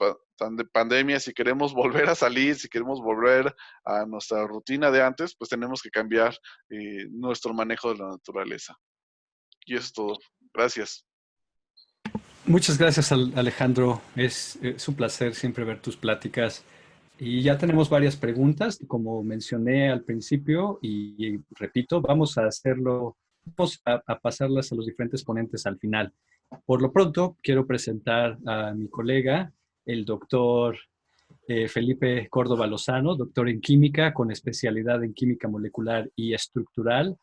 pandemia, si queremos volver a salir, si queremos volver a nuestra rutina de antes, pues tenemos que cambiar nuestro manejo de la naturaleza. Y eso es todo. Gracias. Muchas gracias, Alejandro. Es un placer siempre ver tus pláticas. Y ya tenemos varias preguntas, como mencioné al principio, y repito, vamos a hacerlo, vamos a pasarlas a los diferentes ponentes al final. Por lo pronto, quiero presentar a mi colega, el doctor Felipe Córdoba Lozano, doctor en química con especialidad en química molecular y estructural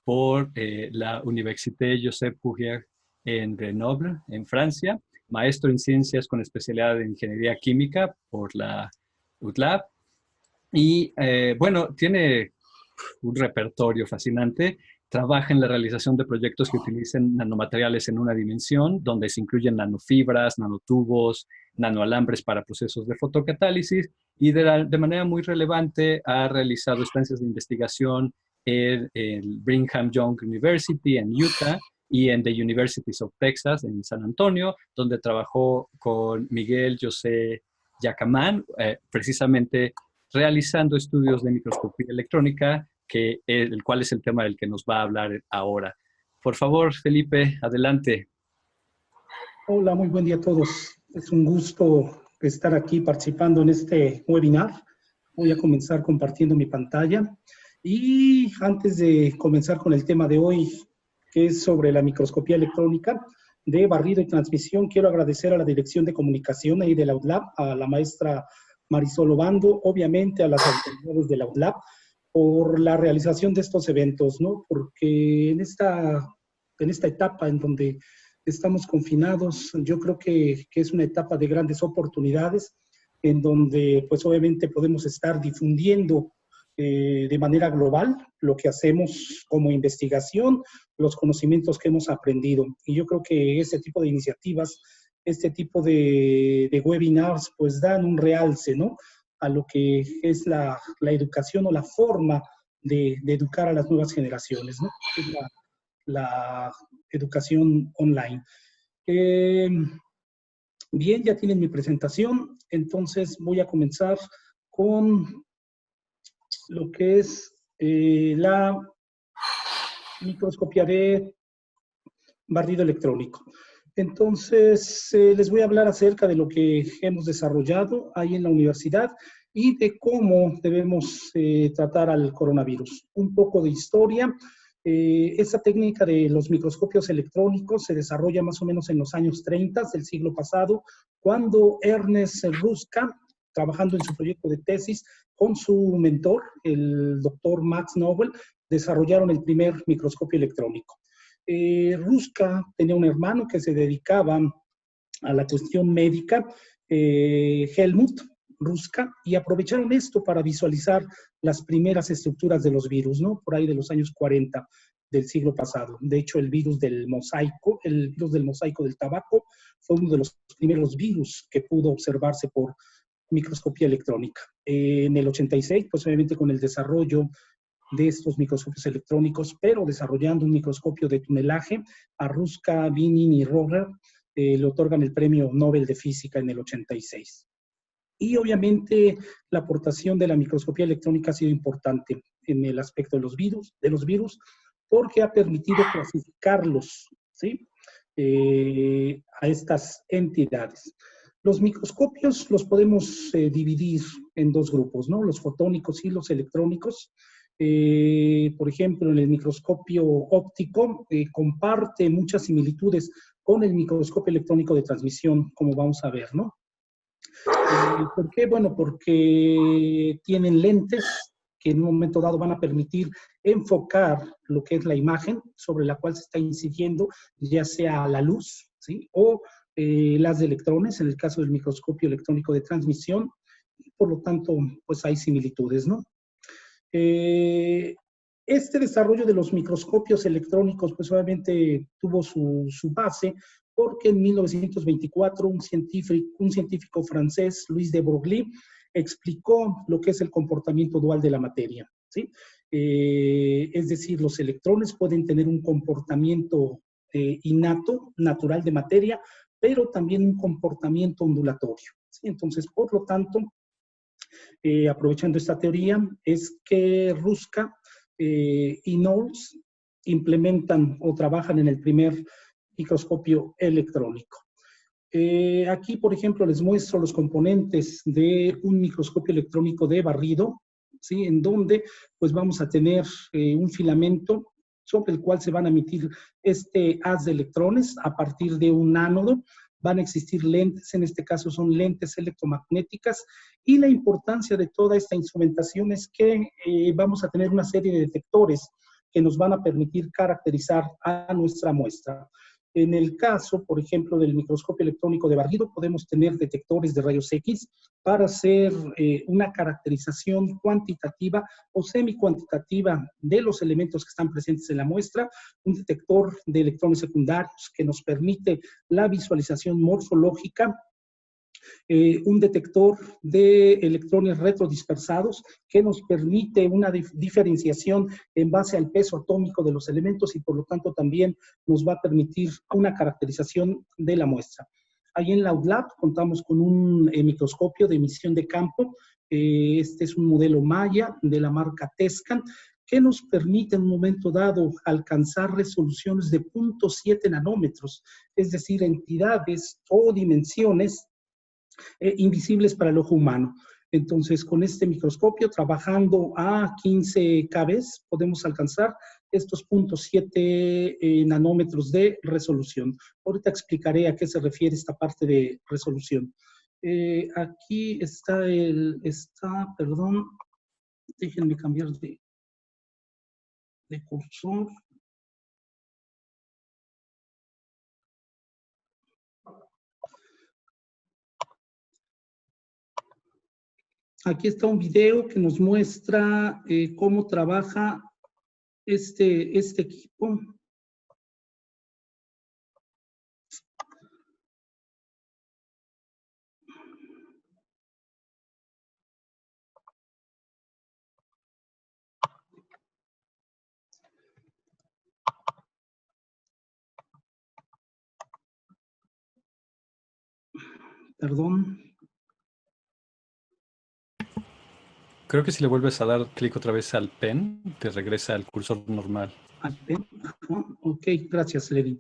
por la Université Joseph Cuvier en Grenoble, en Francia, maestro en ciencias con especialidad en ingeniería química por la UTLAB. Y bueno, tiene un repertorio fascinante. Trabaja en la realización de proyectos que utilicen nanomateriales en una dimensión, donde se incluyen nanofibras, nanotubos, nanoalambres para procesos de fotocatálisis, y de manera muy relevante ha realizado estancias de investigación en el Brigham Young University en Utah y en The Universities of Texas en San Antonio, donde trabajó con Miguel José Yacamán, precisamente realizando estudios de microscopía electrónica, el cual es el tema del que nos va a hablar ahora. Por favor, Felipe, adelante. Hola, muy buen día a todos. Es un gusto estar aquí participando en este webinar. Voy a comenzar compartiendo mi pantalla. Y antes de comenzar con el tema de hoy, que es sobre la microscopía electrónica de barrido y transmisión, quiero agradecer a la Dirección de Comunicación ahí de la UTLAB, a la maestra Marisol Obando, obviamente a las autoridades de la UTLAB, por la realización de estos eventos, ¿no? Porque en esta etapa en donde estamos confinados, yo creo que es una etapa de grandes oportunidades, en donde pues obviamente podemos estar difundiendo de manera global lo que hacemos como investigación, los conocimientos que hemos aprendido. Y yo creo que este tipo de iniciativas, este tipo de webinars, pues dan un realce, ¿no?, a lo que es la educación o la forma de educar a las nuevas generaciones, ¿no?, es la educación online. Bien, ya tienen mi presentación, entonces voy a comenzar con lo que es la microscopía de barrido electrónico. Entonces, les voy a hablar acerca de lo que hemos desarrollado ahí en la universidad y de cómo debemos tratar al coronavirus. Un poco de historia. Esta técnica de los microscopios electrónicos se desarrolla más o menos en los años 30 del siglo pasado, cuando Ernest Ruska, trabajando en su proyecto de tesis con su mentor, el doctor Max Nobel, desarrollaron el primer microscopio electrónico. Ruska tenía un hermano que se dedicaba a la cuestión médica, Helmut Ruska, y aprovecharon esto para visualizar las primeras estructuras de los virus, ¿no?, por ahí de los años 40 del siglo pasado. De hecho, el virus del mosaico del tabaco, fue uno de los primeros virus que pudo observarse por microscopía electrónica. En el 86, pues obviamente con el desarrollo de estos microscopios electrónicos, pero desarrollando un microscopio de tunelaje, a Ruska, Binin y Roger le otorgan el Premio Nobel de Física en el 86. Y obviamente la aportación de la microscopía electrónica ha sido importante en el aspecto de los virus, porque ha permitido clasificarlos, ¿sí?, a estas entidades. Los microscopios los podemos dividir en dos grupos, ¿no?, los fotónicos y los electrónicos. Por ejemplo, en el microscopio óptico comparte muchas similitudes con el microscopio electrónico de transmisión, como vamos a ver, ¿no? ¿Por qué? Bueno, porque tienen lentes que en un momento dado van a permitir enfocar lo que es la imagen sobre la cual se está incidiendo, ya sea la luz, ¿sí?, o las de electrones, en el caso del microscopio electrónico de transmisión, y por lo tanto, pues hay similitudes, ¿no? Este desarrollo de los microscopios electrónicos, pues obviamente tuvo su base porque en 1924 un científico francés, Louis de Broglie, explicó lo que es el comportamiento dual de la materia, ¿sí? Es decir, los electrones pueden tener un comportamiento innato, natural de materia, pero también un comportamiento ondulatorio, ¿sí? Entonces, por lo tanto, aprovechando esta teoría, es que Ruska y Knowles implementan o trabajan en el primer microscopio electrónico. Aquí, por ejemplo, les muestro los componentes de un microscopio electrónico de barrido, ¿sí?, en donde pues vamos a tener un filamento sobre el cual se van a emitir este haz de electrones a partir de un ánodo. Van a existir lentes, en este caso son lentes electromagnéticas, y la importancia de toda esta instrumentación es que vamos a tener una serie de detectores que nos van a permitir caracterizar a nuestra muestra. En el caso, por ejemplo, del microscopio electrónico de barrido, podemos tener detectores de rayos X para hacer una caracterización cuantitativa o semi-cuantitativa de los elementos que están presentes en la muestra, un detector de electrones secundarios que nos permite la visualización morfológica, un detector de electrones retrodispersados que nos permite una diferenciación en base al peso atómico de los elementos y por lo tanto también nos va a permitir una caracterización de la muestra. Ahí en la UTLAB contamos con un microscopio de emisión de campo Este es un modelo Maya de la marca Tescan, que nos permite en un momento dado alcanzar resoluciones de 0.7 nanómetros, es decir, entidades o dimensiones invisibles para el ojo humano. Entonces, con este microscopio, trabajando a 15 kb, podemos alcanzar estos 0.7 nanómetros de resolución. Ahorita explicaré a qué se refiere esta parte de resolución. Aquí está perdón, déjenme cambiar de cursor. Aquí está un video que nos muestra cómo trabaja este equipo. Perdón. Creo que si le vuelves a dar clic otra vez al pen, te regresa al cursor normal. Al pen. Ok, gracias, Levin.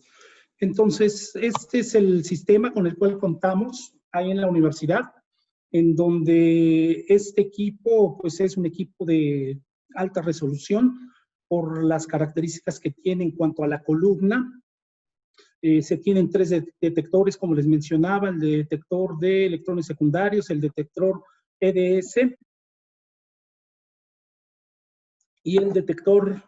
Entonces, este es el sistema con el cual contamos ahí en la universidad, en donde este equipo, pues es un equipo de alta resolución por las características que tiene en cuanto a la columna. Se tienen 3 detectores, como les mencionaba, el detector de electrones secundarios, el detector EDS y el detector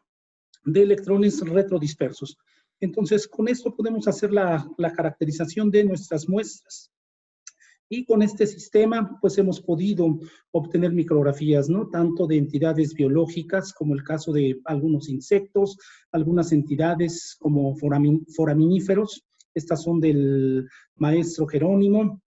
de electrones retrodispersos. Entonces, con esto podemos hacer la caracterización de nuestras muestras. Y con este sistema, pues hemos podido obtener micrografías, ¿no? Tanto de entidades biológicas, como el caso de algunos insectos, algunas entidades como foraminíferos, estas son del maestro Jerónimo,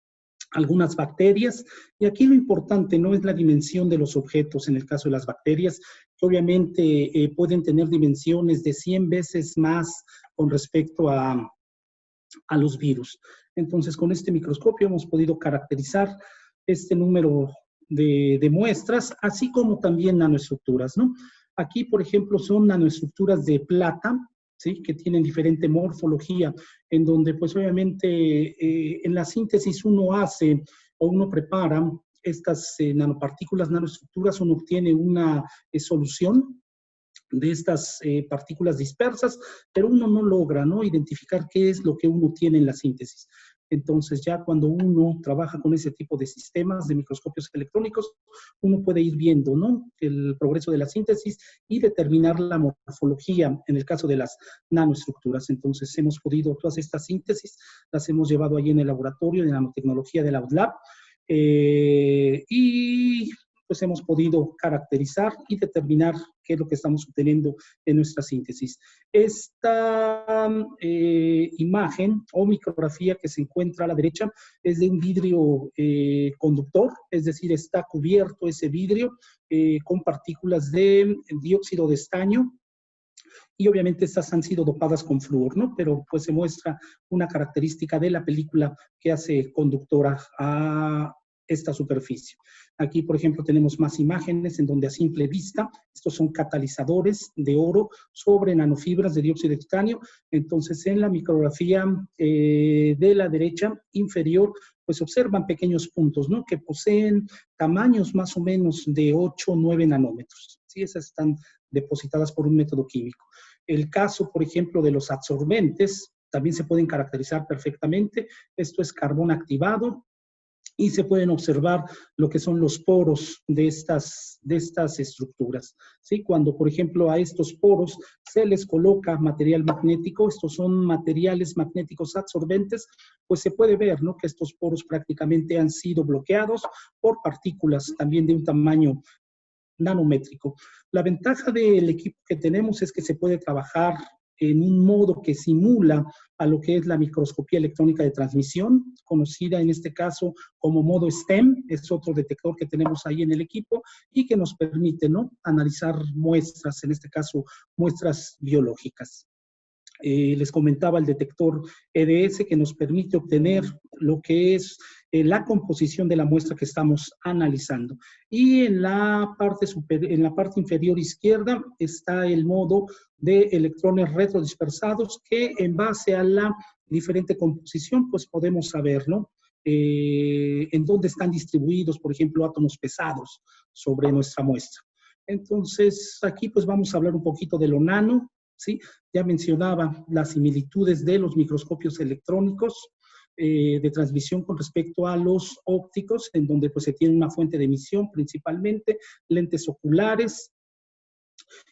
algunas bacterias, y aquí lo importante no es la dimensión de los objetos en el caso de las bacterias, que obviamente pueden tener dimensiones de 100 veces más con respecto a los virus. Entonces, con este microscopio hemos podido caracterizar este número de muestras, así como también nanoestructuras, ¿no? Aquí, por ejemplo, son nanoestructuras de plata, ¿sí? Que tienen diferente morfología, en donde, pues, obviamente, en la síntesis uno hace o uno prepara estas nanopartículas, nanoestructuras, uno obtiene una solución de estas partículas dispersas, pero uno no logra, ¿no?, identificar qué es lo que uno tiene en la síntesis. Entonces, ya cuando uno trabaja con ese tipo de sistemas de microscopios electrónicos, uno puede ir viendo, ¿no?, el progreso de la síntesis y determinar la morfología en el caso de las nanoestructuras. Entonces, hemos podido, todas estas síntesis las hemos llevado ahí en el laboratorio de nanotecnología de la UDLAB, y pues hemos podido caracterizar y determinar qué es lo que estamos obteniendo en nuestra síntesis. Esta imagen o micrografía que se encuentra a la derecha es de un vidrio conductor, es decir, está cubierto ese vidrio con partículas de dióxido de estaño, y obviamente estas han sido dopadas con flúor, ¿no? Pero pues se muestra una característica de la película que hace conductora a esta superficie. Aquí, por ejemplo, tenemos más imágenes en donde a simple vista, estos son catalizadores de oro sobre nanofibras de dióxido de titanio. Entonces, en la micrografía de la derecha inferior, pues observan pequeños puntos, ¿no?, que poseen tamaños más o menos de 8 o 9 nanómetros. ¿Sí? Esas están depositadas por un método químico. El caso, por ejemplo, de los absorbentes, también se pueden caracterizar perfectamente. Esto es carbón activado, y se pueden observar lo que son los poros de estas estructuras, ¿sí? Cuando, por ejemplo, a estos poros se les coloca material magnético, estos son materiales magnéticos absorbentes, pues se puede ver, ¿no?, que estos poros prácticamente han sido bloqueados por partículas también de un tamaño nanométrico. La ventaja del equipo que tenemos es que se puede trabajar en un modo que simula a lo que es la microscopía electrónica de transmisión, conocida en este caso como modo STEM, es otro detector que tenemos ahí en el equipo y que nos permite, ¿no?, analizar muestras, en este caso muestras biológicas. Les comentaba el detector EDS que nos permite obtener lo que es la composición de la muestra que estamos analizando. Y en la parte inferior izquierda está el modo de electrones retrodispersados que en base a la diferente composición pues podemos saber, ¿no? En dónde están distribuidos, por ejemplo, átomos pesados sobre nuestra muestra. Entonces, aquí pues vamos a hablar un poquito de lo nano, ¿sí? Ya mencionaba las similitudes de los microscopios electrónicos de transmisión con respecto a los ópticos, en donde pues se tiene una fuente de emisión principalmente, lentes oculares,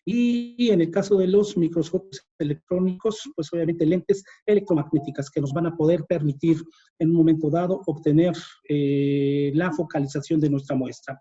y en el caso de los microscopios electrónicos, pues obviamente lentes electromagnéticas que nos van a poder permitir en un momento dado obtener la focalización de nuestra muestra.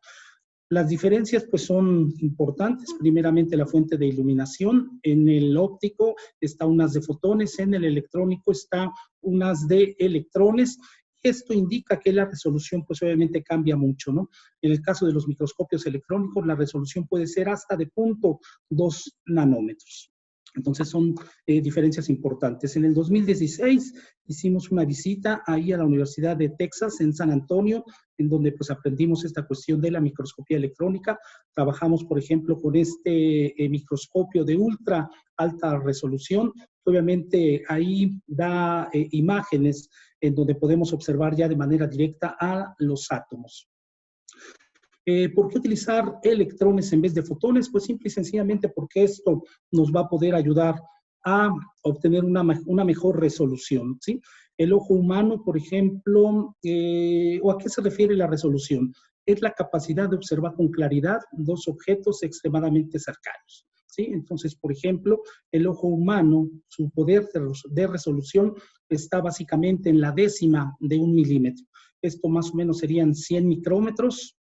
Las diferencias pues son importantes. Primeramente la fuente de iluminación. En el óptico está un haz de fotones, en el electrónico está un haz de electrones. Esto indica que la resolución pues obviamente cambia mucho, ¿no? En el caso de los microscopios electrónicos, la resolución puede ser hasta de 0.2 nanómetros. Entonces son diferencias importantes. En el 2016 hicimos una visita ahí a la Universidad de Texas en San Antonio, en donde pues aprendimos esta cuestión de la microscopía electrónica. Trabajamos, por ejemplo, con este microscopio de ultra alta resolución. Obviamente ahí da imágenes en donde podemos observar ya de manera directa a los átomos. ¿Por qué utilizar electrones en vez de fotones? Pues simple y sencillamente porque esto nos va a poder ayudar a obtener una mejor resolución, ¿sí? El ojo humano, por ejemplo, ¿o a qué se refiere la resolución? Es la capacidad de observar con claridad dos objetos extremadamente cercanos, ¿sí? Entonces, por ejemplo, el ojo humano, su poder de resolución está básicamente en la décima de 1 milímetro. Esto más o menos serían 100 micrómetros.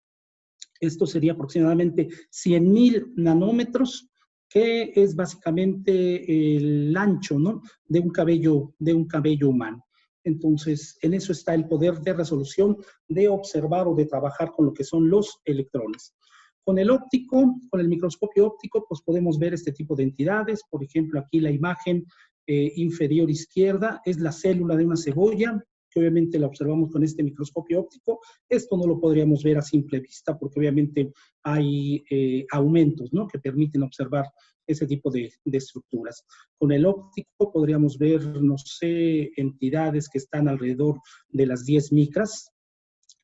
Esto sería aproximadamente 100.000 nanómetros, que es básicamente el ancho, ¿no?, de un cabello humano. Entonces, en eso está el poder de resolución de observar o de trabajar con lo que son los electrones. Con el óptico, con el microscopio óptico, pues podemos ver este tipo de entidades. Por ejemplo, aquí la imagen inferior izquierda es la célula de una cebolla, que obviamente la observamos con este microscopio óptico. Esto no lo podríamos ver a simple vista porque obviamente hay aumentos, ¿no?, que permiten observar ese tipo de estructuras. Con el óptico podríamos ver, no sé, entidades que están alrededor de las 10 micras,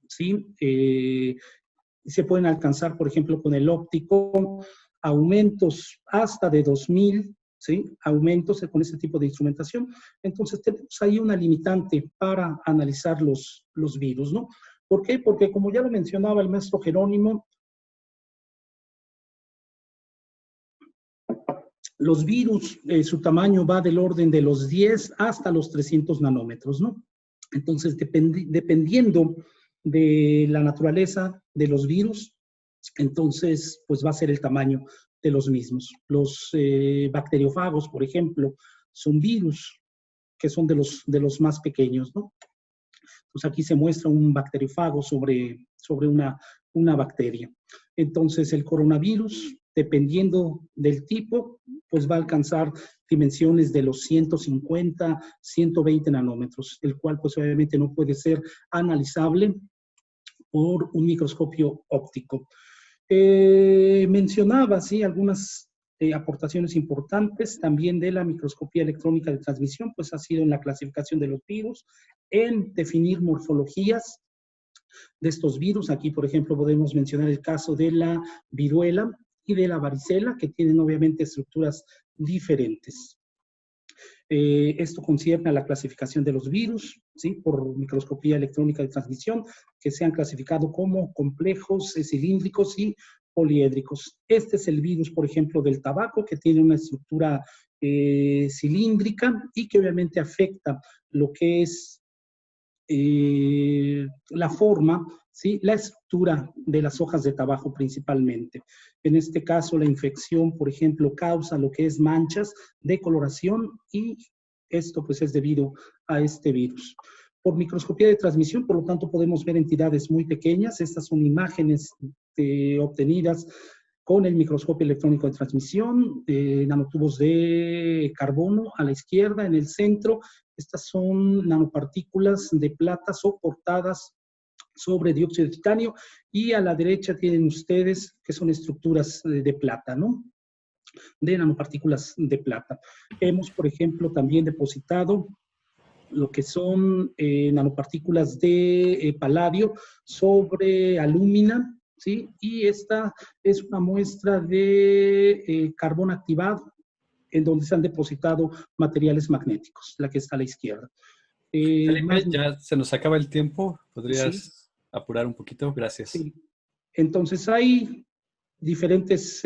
¿sí? Se pueden alcanzar, por ejemplo, con el óptico, aumentos hasta de 2000, ¿sí?, aumentos con ese tipo de instrumentación. Entonces tenemos ahí una limitante para analizar los virus, ¿no? ¿Por qué? Porque como ya lo mencionaba el maestro Jerónimo, los virus, su tamaño va del orden de los 10 hasta los 300 nanómetros, ¿no? Entonces, dependiendo de la naturaleza de los virus, entonces, pues va a ser el tamaño de los mismos. Los bacteriófagos, por ejemplo, son virus que son de los más pequeños, ¿no? Entonces, aquí se muestra un bacteriófago sobre una bacteria. Entonces, el coronavirus, dependiendo del tipo, pues va a alcanzar dimensiones de los 150, 120 nanómetros, el cual pues obviamente no puede ser analizable por un microscopio óptico. Mencionaba, sí, algunas aportaciones importantes también de la microscopía electrónica de transmisión, pues ha sido en la clasificación de los virus, en definir morfologías de estos virus. Aquí, por ejemplo, podemos mencionar el caso de la viruela y de la varicela, que tienen obviamente estructuras diferentes. Esto concierne a la clasificación de los virus, ¿sí?, por microscopía electrónica de transmisión, que se han clasificado como complejos, cilíndricos y poliédricos. Este es el virus, por ejemplo, del tabaco, que tiene una estructura cilíndrica y que obviamente afecta lo que es la forma, ¿sí?, la estructura de las hojas de tabaco principalmente. En este caso, la infección, por ejemplo, causa lo que es manchas de coloración y esto pues es debido a este virus. Por microscopía de transmisión, por lo tanto, podemos ver entidades muy pequeñas. Estas son imágenes obtenidas con el microscopio electrónico de transmisión, nanotubos de carbono a la izquierda, en el centro. Estas son nanopartículas de plata soportadas sobre dióxido de titanio, y a la derecha tienen ustedes que son estructuras de plata, ¿no? De nanopartículas de plata. Hemos, por ejemplo, también depositado lo que son nanopartículas de paladio sobre alúmina, ¿sí? Y esta es una muestra de carbón activado, en donde se han depositado materiales magnéticos, la que está a la izquierda. Felipe, ya se nos acaba el tiempo. ¿Podrías Sí, apurar un poquito? Gracias. sí. Entonces hay diferentes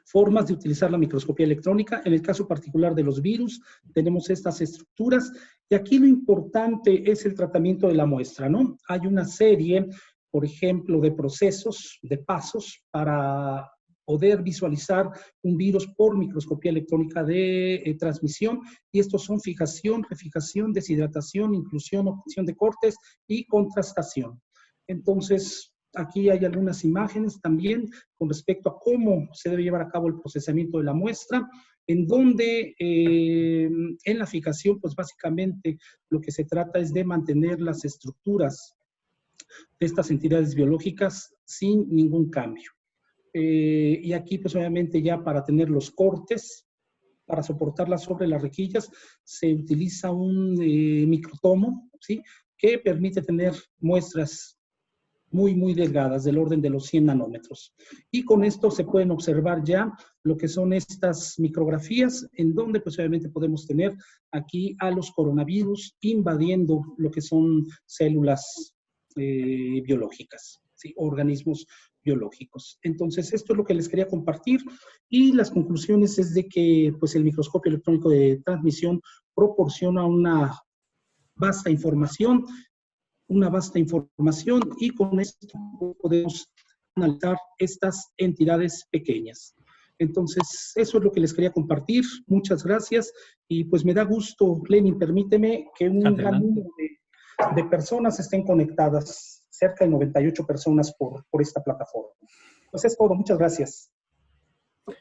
formas de utilizar la microscopía electrónica. En el caso particular de los virus, tenemos estas estructuras, y aquí lo importante es el tratamiento de la muestra, ¿no? Hay una serie, por ejemplo, de procesos, de pasos para poder visualizar un virus por microscopía electrónica de transmisión, y estos son fijación, refijación, deshidratación, inclusión, obtención de cortes y contrastación. Entonces, aquí hay algunas imágenes también con respecto a cómo se debe llevar a cabo el procesamiento de la muestra, en donde en la fijación, pues básicamente lo que se trata es de mantener las estructuras de estas entidades biológicas sin ningún cambio. Y aquí, pues obviamente ya para tener los cortes, para soportarlas sobre las rejillas, se utiliza un microtomo, ¿sí? Que permite tener muestras muy delgadas, del orden de los 100 nanómetros. Y con esto se pueden observar ya lo que son estas micrografías, en donde pues obviamente podemos tener aquí a los coronavirus invadiendo lo que son células biológicas, ¿sí? Organismos biológicos. Entonces, esto es lo que les quería compartir, y las conclusiones es de que pues el microscopio electrónico de transmisión proporciona una vasta información, y con esto podemos analizar estas entidades pequeñas. Entonces, eso es lo que les quería compartir. Muchas gracias. Y pues me da gusto, Lenin, permíteme que un gran número de personas estén conectadas, cerca de 98 personas por esta plataforma. Pues es todo. Muchas gracias.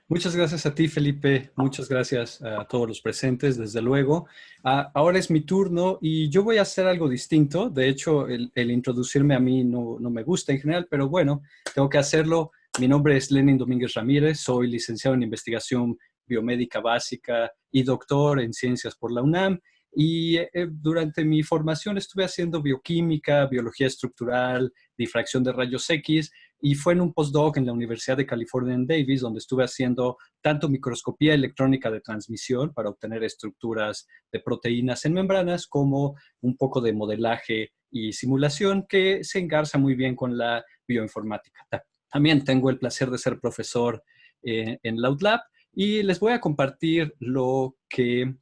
Muchas gracias a ti, Felipe. Muchas gracias a todos los presentes, desde luego. Ahora es mi turno y yo voy a hacer algo distinto. De hecho, el introducirme a mí no me gusta en general, pero bueno, tengo que hacerlo. Mi nombre es Lenin Domínguez Ramírez. Soy licenciado en investigación biomédica básica y doctor en ciencias por la UNAM. Y durante mi formación estuve haciendo bioquímica, biología estructural, difracción de rayos X, y fue en un postdoc en la Universidad de California en Davis, donde estuve haciendo tanto microscopía electrónica de transmisión para obtener estructuras de proteínas en membranas, como un poco de modelaje y simulación que se engarza muy bien con la bioinformática. También tengo el placer de ser profesor en la UTLAB, y les voy a compartir lo que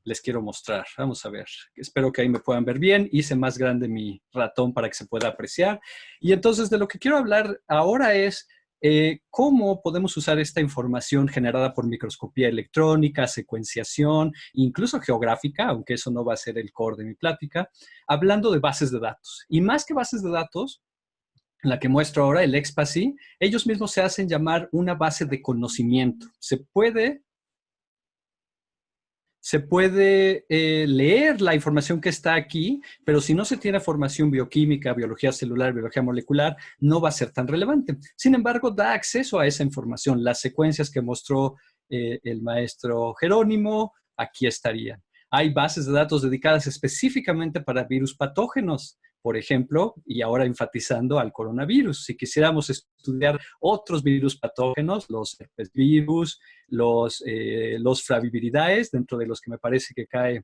les quiero mostrar. Vamos a ver. Espero que ahí me puedan ver bien. Hice más grande mi ratón para que se pueda apreciar. Y entonces de lo que quiero hablar ahora es cómo podemos usar esta información generada por microscopía electrónica, secuenciación, incluso geográfica, aunque eso no va a ser el core de mi plática, hablando de bases de datos. Y más que bases de datos, la que muestro ahora, el ExpaSy, ellos mismos se hacen llamar una base de conocimiento. Se puede leer la información que está aquí, pero si no se tiene formación bioquímica, biología celular, biología molecular, no va a ser tan relevante. Sin embargo, da acceso a esa información. Las secuencias que mostró el maestro Jerónimo, aquí estarían. Hay bases de datos dedicadas específicamente para virus patógenos, por ejemplo, y ahora enfatizando al coronavirus. Si quisiéramos estudiar otros virus patógenos, los herpesvirus, los flaviviridae, dentro de los que me parece que cae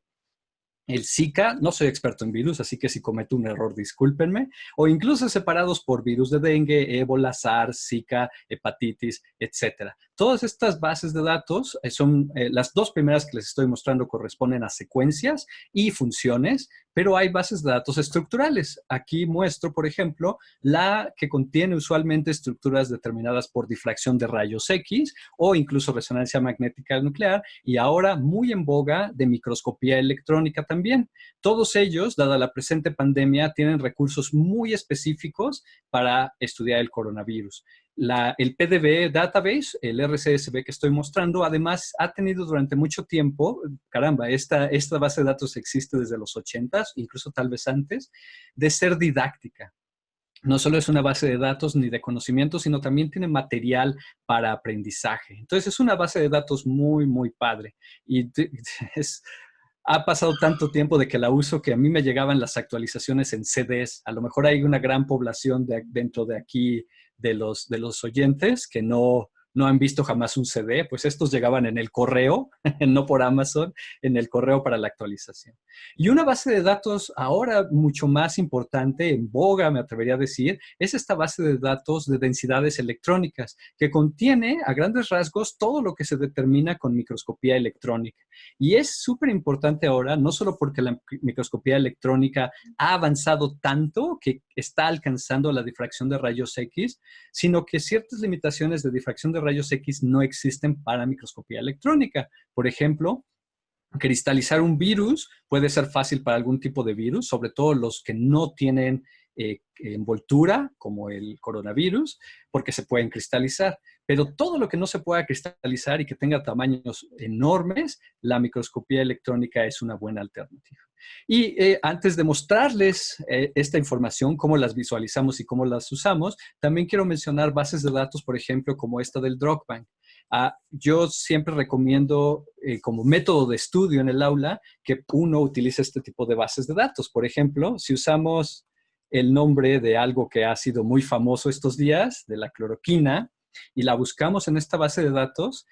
el Zika, no soy experto en virus, así que si cometo un error, discúlpenme, o incluso separados por virus de dengue, ébola, SARS, Zika, hepatitis, etc. Todas estas bases de datos son las dos primeras que les estoy mostrando corresponden a secuencias y funciones, pero hay bases de datos estructurales. Aquí muestro, por ejemplo, la que contiene usualmente estructuras determinadas por difracción de rayos X o incluso resonancia magnética nuclear, y ahora muy en boga de microscopía electrónica también. Todos ellos, dada la presente pandemia, tienen recursos muy específicos para estudiar el coronavirus. el PDB database, el RCSB que estoy mostrando, además ha tenido durante mucho tiempo, caramba, esta base de datos existe desde los 80s, incluso tal vez antes, de ser didáctica. No solo es una base de datos ni de conocimiento, sino también tiene material para aprendizaje. Entonces es una base de datos muy, muy padre. Y ha pasado tanto tiempo de que la uso que a mí me llegaban las actualizaciones en CDs. A lo mejor hay una gran población dentro de aquí de los oyentes que no han visto jamás un CD, pues estos llegaban en el correo, no por Amazon, en el correo para la actualización. Y una base de datos ahora mucho más importante, en boga me atrevería a decir, es esta base de datos de densidades electrónicas, que contiene a grandes rasgos todo lo que se determina con microscopía electrónica. Y es súper importante ahora, no solo porque la microscopía electrónica ha avanzado tanto que está alcanzando la difracción de rayos X, sino que ciertas limitaciones de difracción de rayos X no existen para microscopía electrónica. Por ejemplo, cristalizar un virus puede ser fácil para algún tipo de virus, sobre todo los que no tienen envoltura, como el coronavirus, porque se pueden cristalizar. Pero todo lo que no se pueda cristalizar y que tenga tamaños enormes, la microscopía electrónica es una buena alternativa. Y antes de mostrarles esta información, cómo las visualizamos y cómo las usamos, también quiero mencionar bases de datos, por ejemplo, como esta del DruckBank. Yo siempre recomiendo como método de estudio en el aula que uno utilice este tipo de bases de datos. Por ejemplo, si usamos el nombre de algo que ha sido muy famoso estos días, de la cloroquina, y la buscamos en esta base de datos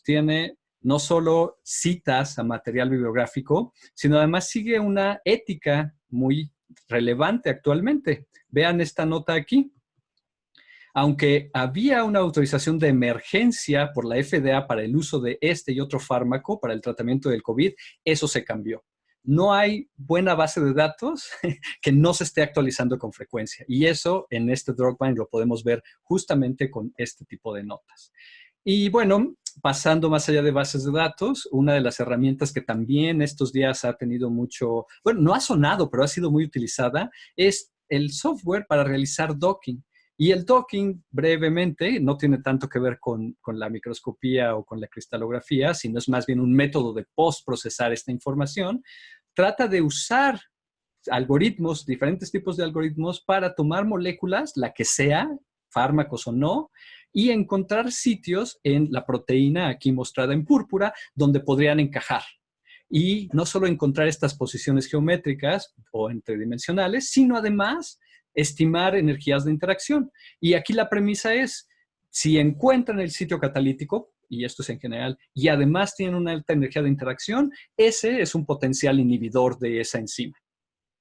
tiene no solo citas a material bibliográfico, sino además sigue una ética muy relevante actualmente. Vean esta nota aquí. Aunque había una autorización de emergencia por la FDA para el uso de este y otro fármaco para el tratamiento del COVID, eso se cambió. No hay buena base de datos que no se esté actualizando con frecuencia. Y eso en este DruckBank lo podemos ver justamente con este tipo de notas. Y bueno, pasando más allá de bases de datos, una de las herramientas que también estos días ha tenido mucho, bueno, no ha sonado, pero ha sido muy utilizada, es el software para realizar docking. Y el docking, brevemente, no tiene tanto que ver con la microscopía o con la cristalografía, sino es más bien un método de post-procesar esta información. Trata de usar algoritmos, diferentes tipos de algoritmos para tomar moléculas, la que sea, fármacos o no, y encontrar sitios en la proteína aquí mostrada en púrpura donde podrían encajar. Y no solo encontrar estas posiciones geométricas o tridimensionales, sino además estimar energías de interacción. Y aquí la premisa es, si encuentran el sitio catalítico, y esto es en general, y además tienen una alta energía de interacción, ese es un potencial inhibidor de esa enzima.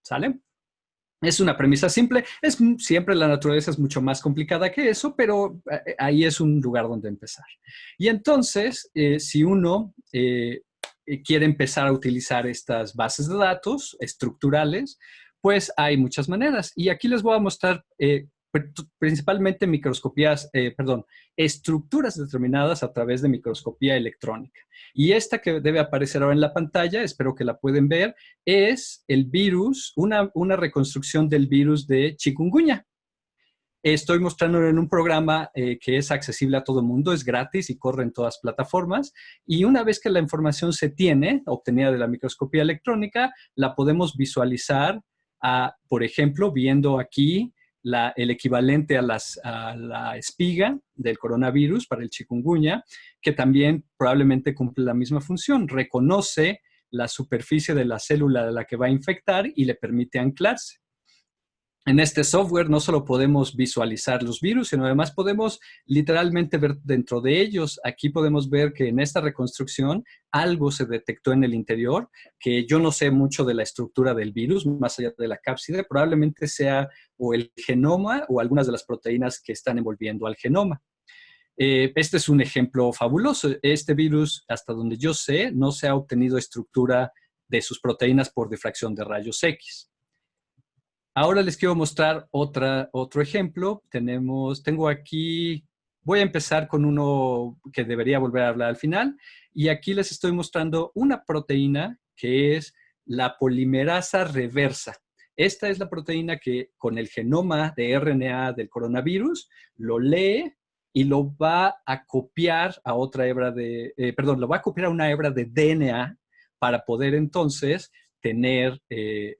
¿Sale? Es una premisa simple. Siempre la naturaleza es mucho más complicada que eso, pero ahí es un lugar donde empezar. Y entonces, si uno quiere empezar a utilizar estas bases de datos estructurales, pues hay muchas maneras. Y aquí les voy a mostrar principalmente estructuras determinadas a través de microscopía electrónica. Y esta que debe aparecer ahora en la pantalla, espero que la pueden ver, es el virus, una reconstrucción del virus de chikungunya. Estoy mostrándolo en un programa que es accesible a todo el mundo, es gratis y corre en todas plataformas. Y una vez que la información se tiene, obtenida de la microscopía electrónica, la podemos visualizar, por ejemplo, viendo aquí el equivalente a la espiga del coronavirus para el chikungunya, que también probablemente cumple la misma función. Reconoce la superficie de la célula de la que va a infectar y le permite anclarse. En este software no solo podemos visualizar los virus, sino además podemos literalmente ver dentro de ellos. Aquí podemos ver que en esta reconstrucción algo se detectó en el interior, que yo no sé mucho de la estructura del virus, más allá de la cápside, probablemente sea o el genoma o algunas de las proteínas que están envolviendo al genoma. Este es un ejemplo fabuloso. Este virus, hasta donde yo sé, no se ha obtenido estructura de sus proteínas por difracción de rayos X. Ahora les quiero mostrar otro ejemplo. Tengo aquí, voy a empezar con uno que debería volver a hablar al final. Y aquí les estoy mostrando una proteína que es la polimerasa reversa. Esta es la proteína que con el genoma de RNA del coronavirus lo lee y lo va a copiar a otra hebra de, lo va a copiar a una hebra de DNA para poder entonces tener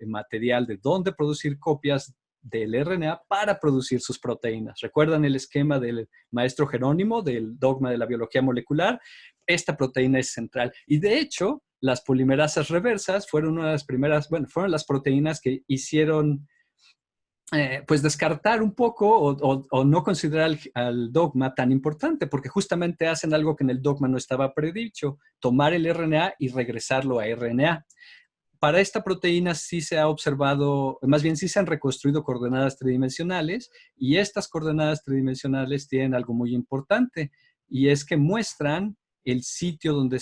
material de dónde producir copias del RNA para producir sus proteínas. ¿Recuerdan el esquema del maestro Jerónimo, del dogma de la biología molecular? Esta proteína es central. Y de hecho, las polimerasas reversas fueron una de las primeras, bueno, fueron las proteínas que hicieron pues descartar un poco o no considerar al dogma tan importante, porque justamente hacen algo que en el dogma no estaba predicho, tomar el RNA y regresarlo a RNA. Para esta proteína sí se ha observado, más bien sí se han reconstruido coordenadas tridimensionales, y estas coordenadas tridimensionales tienen algo muy importante, y es que muestran el sitio donde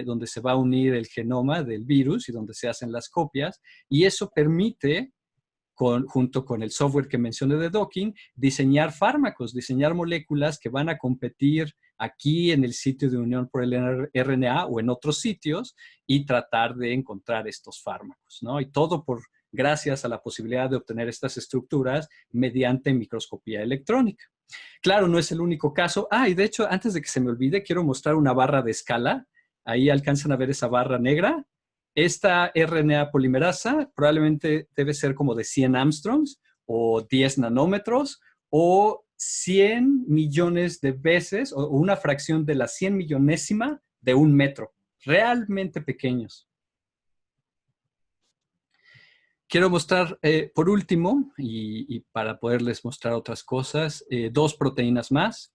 donde se va a unir el genoma del virus y donde se hacen las copias, y eso permite, junto con el software que mencioné de docking, diseñar fármacos, diseñar moléculas que van a competir aquí en el sitio de unión por el RNA o en otros sitios y tratar de encontrar estos fármacos, ¿no? Y todo gracias a la posibilidad de obtener estas estructuras mediante microscopía electrónica. Claro, no es el único caso. Y de hecho, antes de que se me olvide, quiero mostrar una barra de escala. Ahí alcanzan a ver esa barra negra. Esta RNA polimerasa probablemente debe ser como de 100 Armstrongs o 10 nanómetros o 100 millones de veces o una fracción de la 100 millonésima de un metro. Realmente pequeños. Quiero mostrar, por último, y para poderles mostrar otras cosas, dos proteínas más.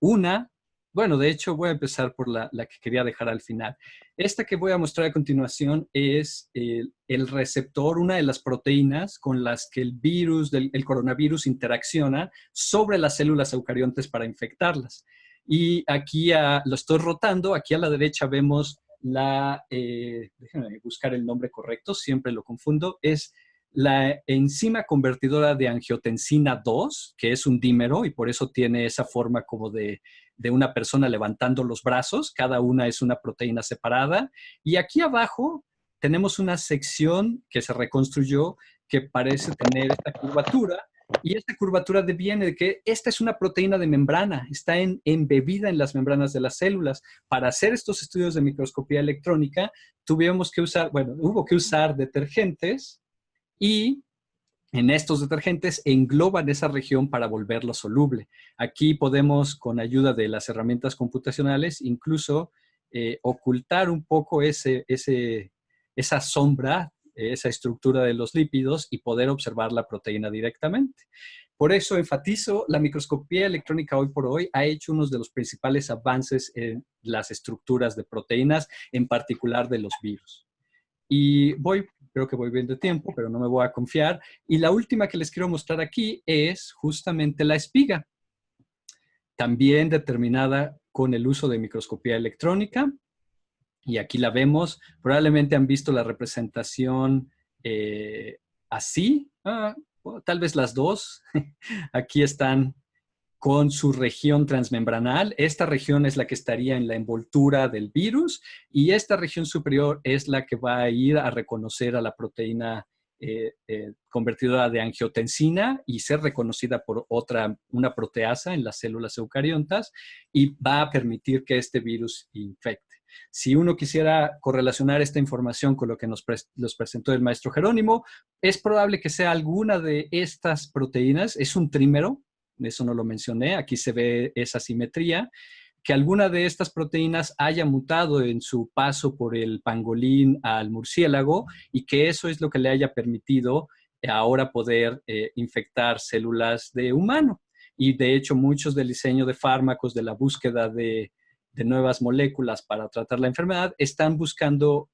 Bueno, de hecho voy a empezar por la que quería dejar al final. Esta que voy a mostrar a continuación es el receptor, una de las proteínas con las que el coronavirus interacciona sobre las células eucariontes para infectarlas. Y aquí lo estoy rotando, aquí a la derecha vemos déjenme buscar el nombre correcto, siempre lo confundo, es la enzima convertidora de angiotensina 2, que es un dímero y por eso tiene esa forma como de una persona levantando los brazos. Cada una es una proteína separada. Y aquí abajo tenemos una sección que se reconstruyó que parece tener esta curvatura. Y esta curvatura viene de que esta es una proteína de membrana, está embebida en las membranas de las células. Para hacer estos estudios de microscopía electrónica, hubo que usar detergentes, y en estos detergentes engloban esa región para volverlo soluble. Aquí podemos, con ayuda de las herramientas computacionales, incluso ocultar un poco esa sombra, esa estructura de los lípidos y poder observar la proteína directamente. Por eso enfatizo, la microscopía electrónica hoy por hoy ha hecho uno de los principales avances en las estructuras de proteínas, en particular de los virus. Y creo que voy bien de tiempo, pero no me voy a confiar. Y la última que les quiero mostrar aquí es justamente la espiga, también determinada con el uso de microscopía electrónica. Y aquí la vemos. Probablemente han visto la representación así, tal vez las dos. Aquí están con su región transmembranal. Esta región es la que estaría en la envoltura del virus y esta región superior es la que va a ir a reconocer a la proteína convertidora de angiotensina y ser reconocida por una proteasa en las células eucariontas y va a permitir que este virus infecte. Si uno quisiera correlacionar esta información con lo que nos presentó el maestro Jerónimo, es probable que sea alguna de estas proteínas. Es un trímero, eso no lo mencioné, aquí se ve esa simetría, que alguna de estas proteínas haya mutado en su paso por el pangolín al murciélago y que eso es lo que le haya permitido ahora poder infectar células de humano. Y de hecho muchos del diseño de fármacos, de la búsqueda de nuevas moléculas para tratar la enfermedad, están buscando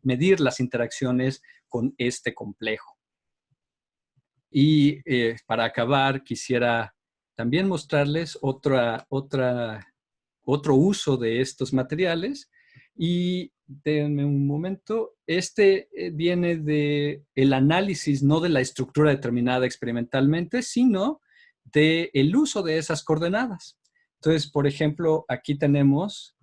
medir las interacciones con este complejo. Y para acabar, quisiera también mostrarles otro uso de estos materiales. Y denme un momento. Este viene del análisis, no de la estructura determinada experimentalmente, sino del uso de esas coordenadas. Entonces, por ejemplo, aquí tenemos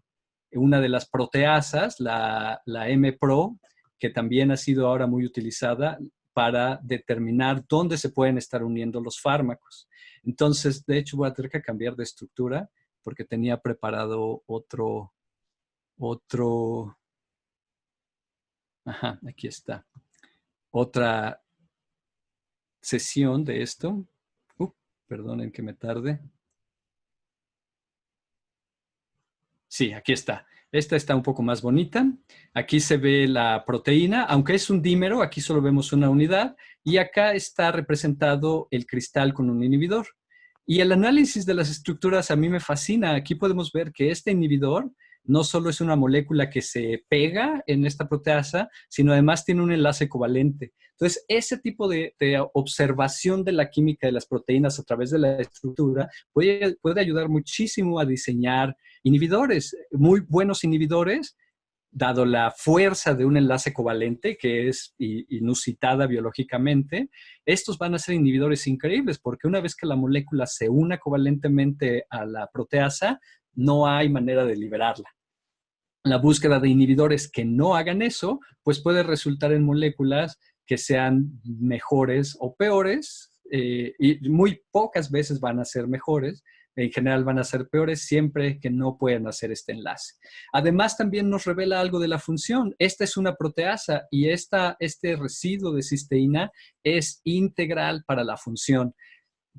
una de las proteasas, la MPRO, que también ha sido ahora muy utilizada, para determinar dónde se pueden estar uniendo los fármacos. Entonces, de hecho, voy a tener que cambiar de estructura porque tenía preparado ajá, aquí está, otra sesión de esto. Perdonen que me tarde. Sí, aquí está. Esta está un poco más bonita. Aquí se ve la proteína, aunque es un dímero, aquí solo vemos una unidad. Y acá está representado el cristal con un inhibidor. Y el análisis de las estructuras a mí me fascina. Aquí podemos ver que este inhibidor no solo es una molécula que se pega en esta proteasa, sino además tiene un enlace covalente. Entonces, ese tipo de observación de la química de las proteínas a través de la estructura puede ayudar muchísimo a diseñar inhibidores, muy buenos inhibidores, dado la fuerza de un enlace covalente que es inusitada biológicamente. Estos van a ser inhibidores increíbles porque una vez que la molécula se una covalentemente a la proteasa, no hay manera de liberarla. La búsqueda de inhibidores que no hagan eso, pues puede resultar en moléculas que sean mejores o peores, y muy pocas veces van a ser mejores. En general van a ser peores siempre que no puedan hacer este enlace. Además, también nos revela algo de la función. Esta es una proteasa y este residuo de cisteína es integral para la función.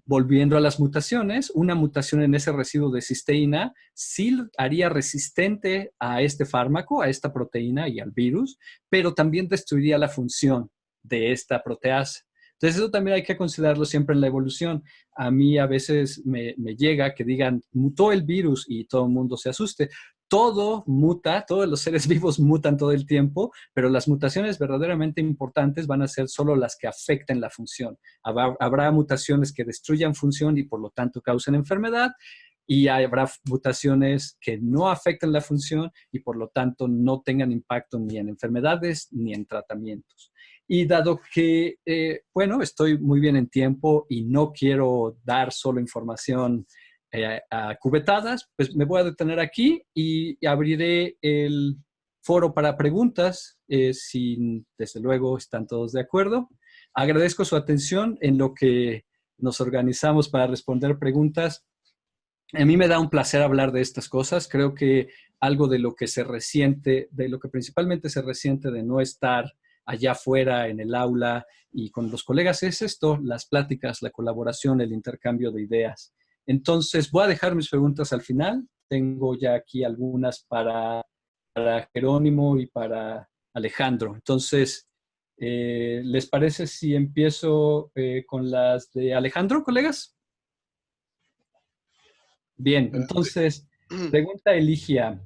Volviendo a las mutaciones, una mutación en ese residuo de cisteína sí haría resistente a este fármaco, a esta proteína y al virus, pero también destruiría la función de esta proteasa. Entonces, eso también hay que considerarlo siempre en la evolución. A mí a veces me llega que digan, mutó el virus y todo el mundo se asuste. Todo muta, todos los seres vivos mutan todo el tiempo, pero las mutaciones verdaderamente importantes van a ser solo las que afecten la función. Habrá mutaciones que destruyan función y por lo tanto causen enfermedad, y habrá mutaciones que no afecten la función y por lo tanto no tengan impacto ni en enfermedades ni en tratamientos. Y dado que, bueno, estoy muy bien en tiempo y no quiero dar solo información a cubetadas, pues me voy a detener aquí y abriré el foro para preguntas, si desde luego están todos de acuerdo. Agradezco su atención en lo que nos organizamos para responder preguntas. A mí me da un placer hablar de estas cosas. Creo que algo de lo que se resiente, de lo que principalmente se resiente de no estar allá afuera en el aula y con los colegas es esto, las pláticas, la colaboración, el intercambio de ideas. Entonces, voy a dejar mis preguntas al final. Tengo ya aquí algunas para Jerónimo y para Alejandro. Entonces, ¿les parece si empiezo con las de Alejandro, colegas? Bien, entonces, pregunta Eligia.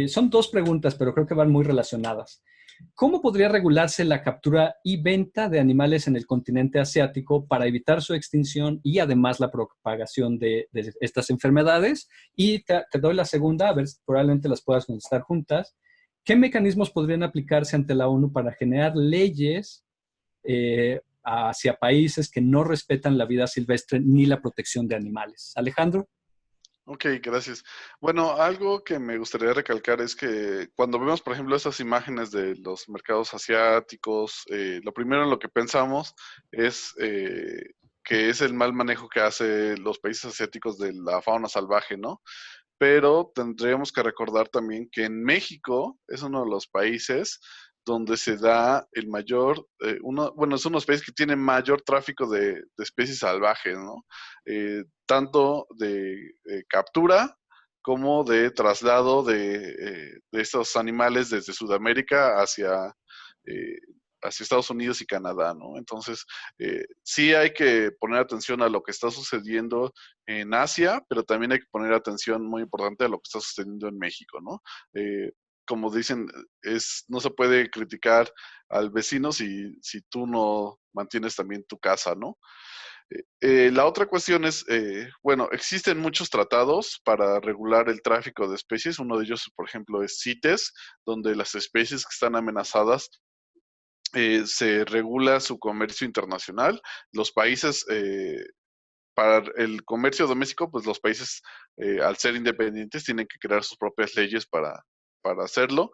Son dos preguntas, pero creo que van muy relacionadas. ¿Cómo podría regularse la captura y venta de animales en el continente asiático para evitar su extinción y además la propagación de estas enfermedades? Y te doy la segunda, a ver, probablemente las puedas contestar juntas. ¿Qué mecanismos podrían aplicarse ante la ONU para generar leyes hacia países que no respetan la vida silvestre ni la protección de animales? Alejandro. Ok, gracias. Bueno, algo que me gustaría recalcar es que cuando vemos, por ejemplo, esas imágenes de los mercados asiáticos, lo primero en lo que pensamos es que es el mal manejo que hacen los países asiáticos de la fauna salvaje, ¿no? Pero tendríamos que recordar también que en México es uno de los países donde se da el mayor, bueno, es uno de los países que tiene mayor tráfico de especies salvajes, ¿no? Tanto de captura como de traslado de estos animales desde Sudamérica hacia Estados Unidos y Canadá, ¿no? Entonces, sí hay que poner atención a lo que está sucediendo en Asia, pero también hay que poner atención muy importante a lo que está sucediendo en México, ¿no? Como dicen, no se puede criticar al vecino si tú no mantienes también tu casa, ¿no? La otra cuestión es, bueno, existen muchos tratados para regular el tráfico de especies. Uno de ellos, por ejemplo, es CITES, donde las especies que están amenazadas se regula su comercio internacional. Los países, para el comercio doméstico, pues los países, al ser independientes, tienen que crear sus propias leyes para hacerlo,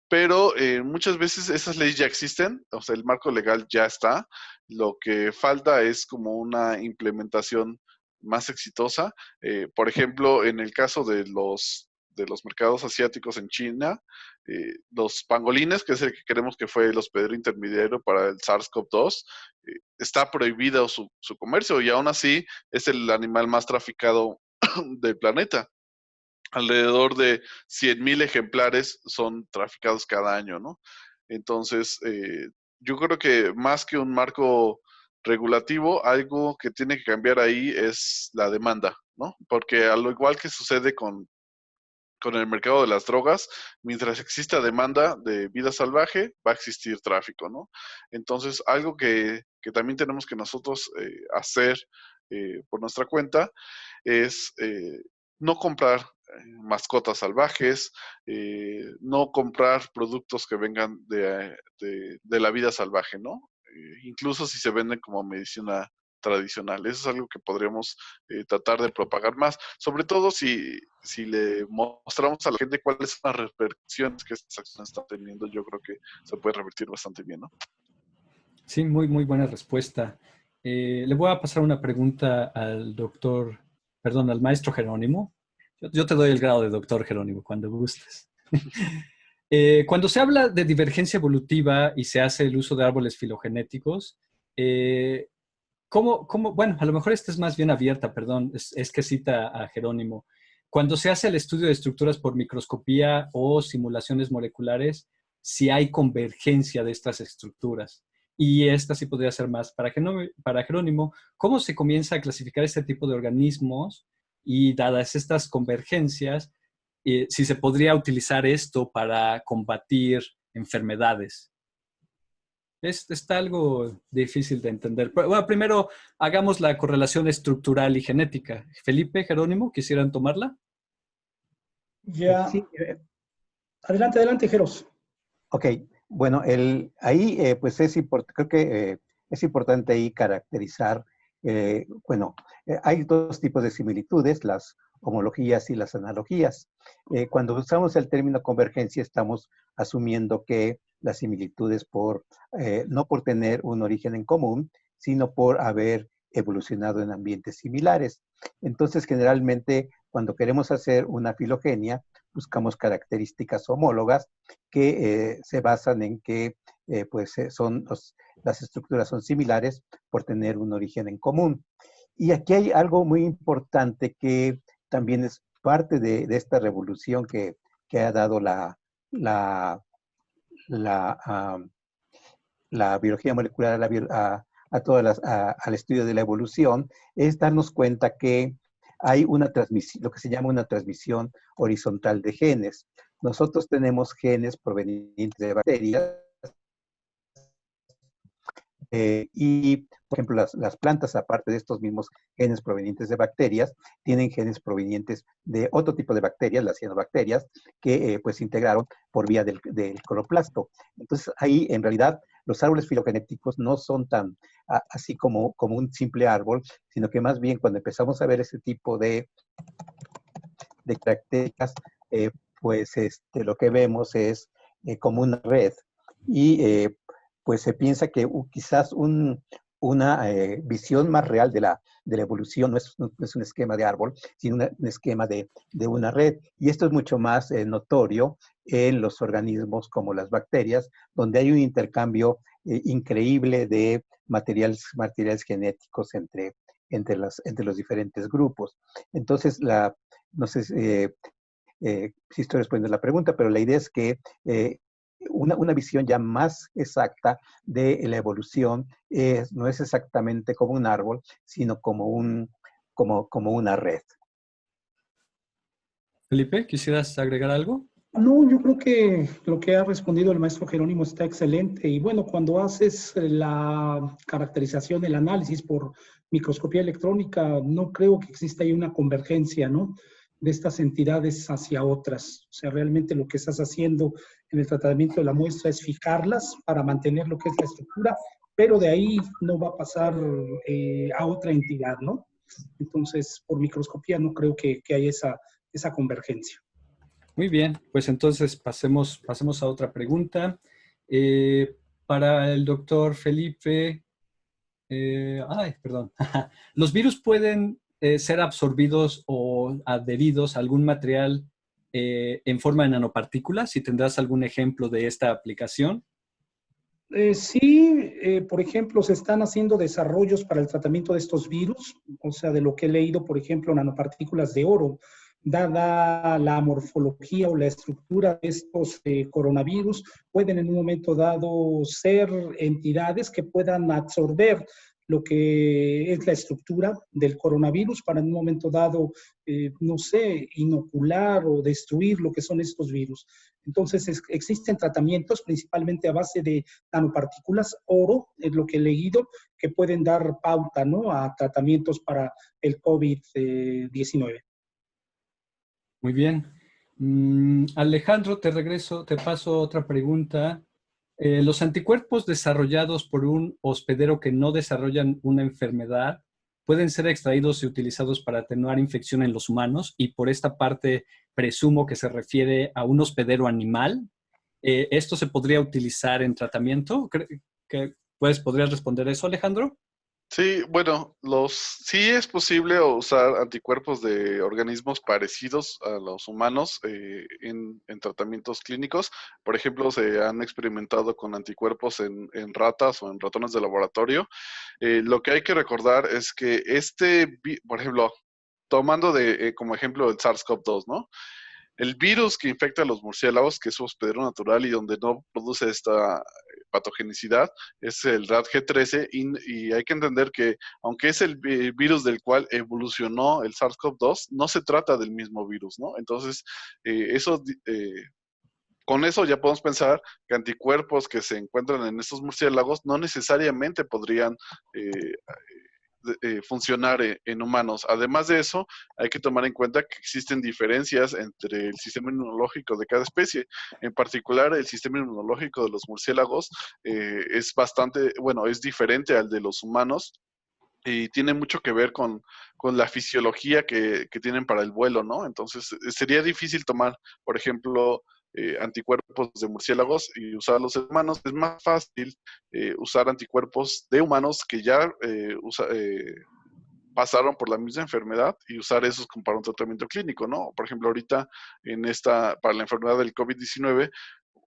pero muchas veces esas leyes ya existen, o sea, el marco legal ya está, Lo que falta es como una implementación más exitosa. Por ejemplo, en el caso de los mercados asiáticos en China, los pangolines, que es el que queremos que fue el hospedero intermediario para el SARS-CoV-2, está prohibido su comercio y aún así es el animal más traficado del planeta. Alrededor de 100,000 ejemplares son traficados cada año, ¿no? Entonces, yo creo que más que un marco regulativo, algo que tiene que cambiar ahí es la demanda, ¿no? Porque a lo igual que sucede con el mercado de las drogas, mientras exista demanda de vida salvaje, va a existir tráfico, ¿no? Entonces, algo que también tenemos que nosotros hacer por nuestra cuenta es no comprar mascotas salvajes, no comprar productos que vengan de la vida salvaje, ¿no? Incluso si se venden como medicina tradicional. Eso es algo que podríamos tratar de propagar más, sobre todo si le mostramos a la gente cuáles son las repercusiones que estas acciones están teniendo, yo creo que se puede revertir bastante bien, ¿no? Sí, muy, muy buena respuesta. Le voy a pasar una pregunta al doctor, perdón, al maestro Jerónimo. Yo te doy el grado de doctor Jerónimo cuando gustes. Cuando se habla de divergencia evolutiva y se hace el uso de árboles filogenéticos, bueno, a lo mejor esta es más bien abierta, perdón, es que cita a Jerónimo. Cuando se hace el estudio de estructuras por microscopía o simulaciones moleculares, si hay convergencia de estas estructuras. Y esta sí podría ser más para Jerónimo. ¿Cómo se comienza a clasificar este tipo de organismos? Y dadas estas convergencias, si se podría utilizar esto para combatir enfermedades. Está algo difícil de entender. Pero, bueno, primero hagamos la correlación estructural y genética. Felipe, Jerónimo, ¿quisieran tomarla? Ya. Sí, Adelante, adelante, Jeros. ok. Bueno, ahí pues creo que es importante ahí caracterizar, hay dos tipos de similitudes, las homologías y las analogías. Cuando usamos el término convergencia estamos asumiendo que las similitudes no por tener un origen en común, sino por haber evolucionado en ambientes similares. Entonces, generalmente, cuando queremos hacer una filogenia, buscamos características homólogas que se basan en que las estructuras son similares por tener un origen en común. Y aquí hay algo muy importante que también es parte de esta revolución que ha dado la biología molecular al estudio de la evolución, es darnos cuenta que hay una transmisión, lo que se llama una transmisión horizontal de genes. Nosotros tenemos genes provenientes de bacterias y, por ejemplo, las plantas, aparte de estos mismos genes provenientes de bacterias, tienen genes provenientes de otro tipo de bacterias, las cianobacterias, que pues se integraron por vía del cloroplasto. Entonces, ahí, en realidad, los árboles filogenéticos no son tan así como un simple árbol, sino que más bien cuando empezamos a ver ese tipo de características, lo que vemos es como una red. Y pues se piensa que quizás una visión más real de la evolución no es un esquema de árbol, sino un esquema de una red. Y esto es mucho más notorio en los organismos como las bacterias, donde hay un intercambio increíble de materiales genéticos entre los diferentes grupos. Entonces, no sé si estoy respondiendo a la pregunta, pero la idea es que una visión ya más exacta de la evolución no es exactamente como un árbol, sino como una red. Felipe, ¿quisieras agregar algo? No, yo creo que lo que ha respondido el maestro Jerónimo está excelente. Y bueno, cuando haces la caracterización, el análisis por microscopía electrónica, no creo que exista ahí una convergencia, ¿no?, de estas entidades hacia otras. O sea, realmente lo que estás haciendo en el tratamiento de la muestra es fijarlas para mantener lo que es la estructura, pero de ahí no va a pasar a otra entidad, ¿no? Entonces, por microscopía no creo que haya esa convergencia. Muy bien, pues entonces pasemos a otra pregunta. Para el doctor Felipe, Perdón. ¿Los virus pueden ser absorbidos o adheridos a algún material en forma de nanopartículas? Si tendrás algún ejemplo de esta aplicación. Sí, por ejemplo, se están haciendo desarrollos para el tratamiento de estos virus, o sea, de lo que he leído, por ejemplo, nanopartículas de oro, dada la morfología o la estructura de estos coronavirus, pueden en un momento dado ser entidades que puedan absorber lo que es la estructura del coronavirus para en un momento dado, no sé, inocular o destruir lo que son estos virus. Entonces, existen tratamientos principalmente a base de nanopartículas, oro, es lo que he leído, que pueden dar pauta, ¿no?, a tratamientos para el COVID-19. Muy bien. Alejandro, te paso otra pregunta. ¿Los anticuerpos desarrollados por un hospedero que no desarrollan una enfermedad pueden ser extraídos y utilizados para atenuar infección en los humanos? Y por esta parte, presumo que se refiere a un hospedero animal. ¿Esto se podría utilizar en tratamiento? ¿Podrías responder eso, Alejandro? Sí, bueno, sí es posible usar anticuerpos de organismos parecidos a los humanos en tratamientos clínicos. Por ejemplo, se han experimentado con anticuerpos en ratas o en ratones de laboratorio. Lo que hay que recordar es que por ejemplo, tomando como ejemplo el SARS-CoV-2, ¿no? El virus que infecta a los murciélagos, que es su hospedero natural y donde no produce esta patogenicidad, es el RAT-G13 y hay que entender que aunque es el virus del cual evolucionó el SARS-CoV-2, no se trata del mismo virus, ¿no? Entonces, con eso ya podemos pensar que anticuerpos que se encuentran en estos murciélagos no necesariamente podrían funcionar en humanos. Además de eso, hay que tomar en cuenta que existen diferencias entre el sistema inmunológico de cada especie. En particular, el sistema inmunológico de los murciélagos es es diferente al de los humanos y tiene mucho que ver con la fisiología que tienen para el vuelo, ¿no? Entonces, sería difícil tomar, por ejemplo, anticuerpos de murciélagos y usarlos en humanos. Es más fácil usar anticuerpos de humanos que ya pasaron por la misma enfermedad y usar esos como para un tratamiento clínico, ¿no? Por ejemplo, ahorita para la enfermedad del COVID-19,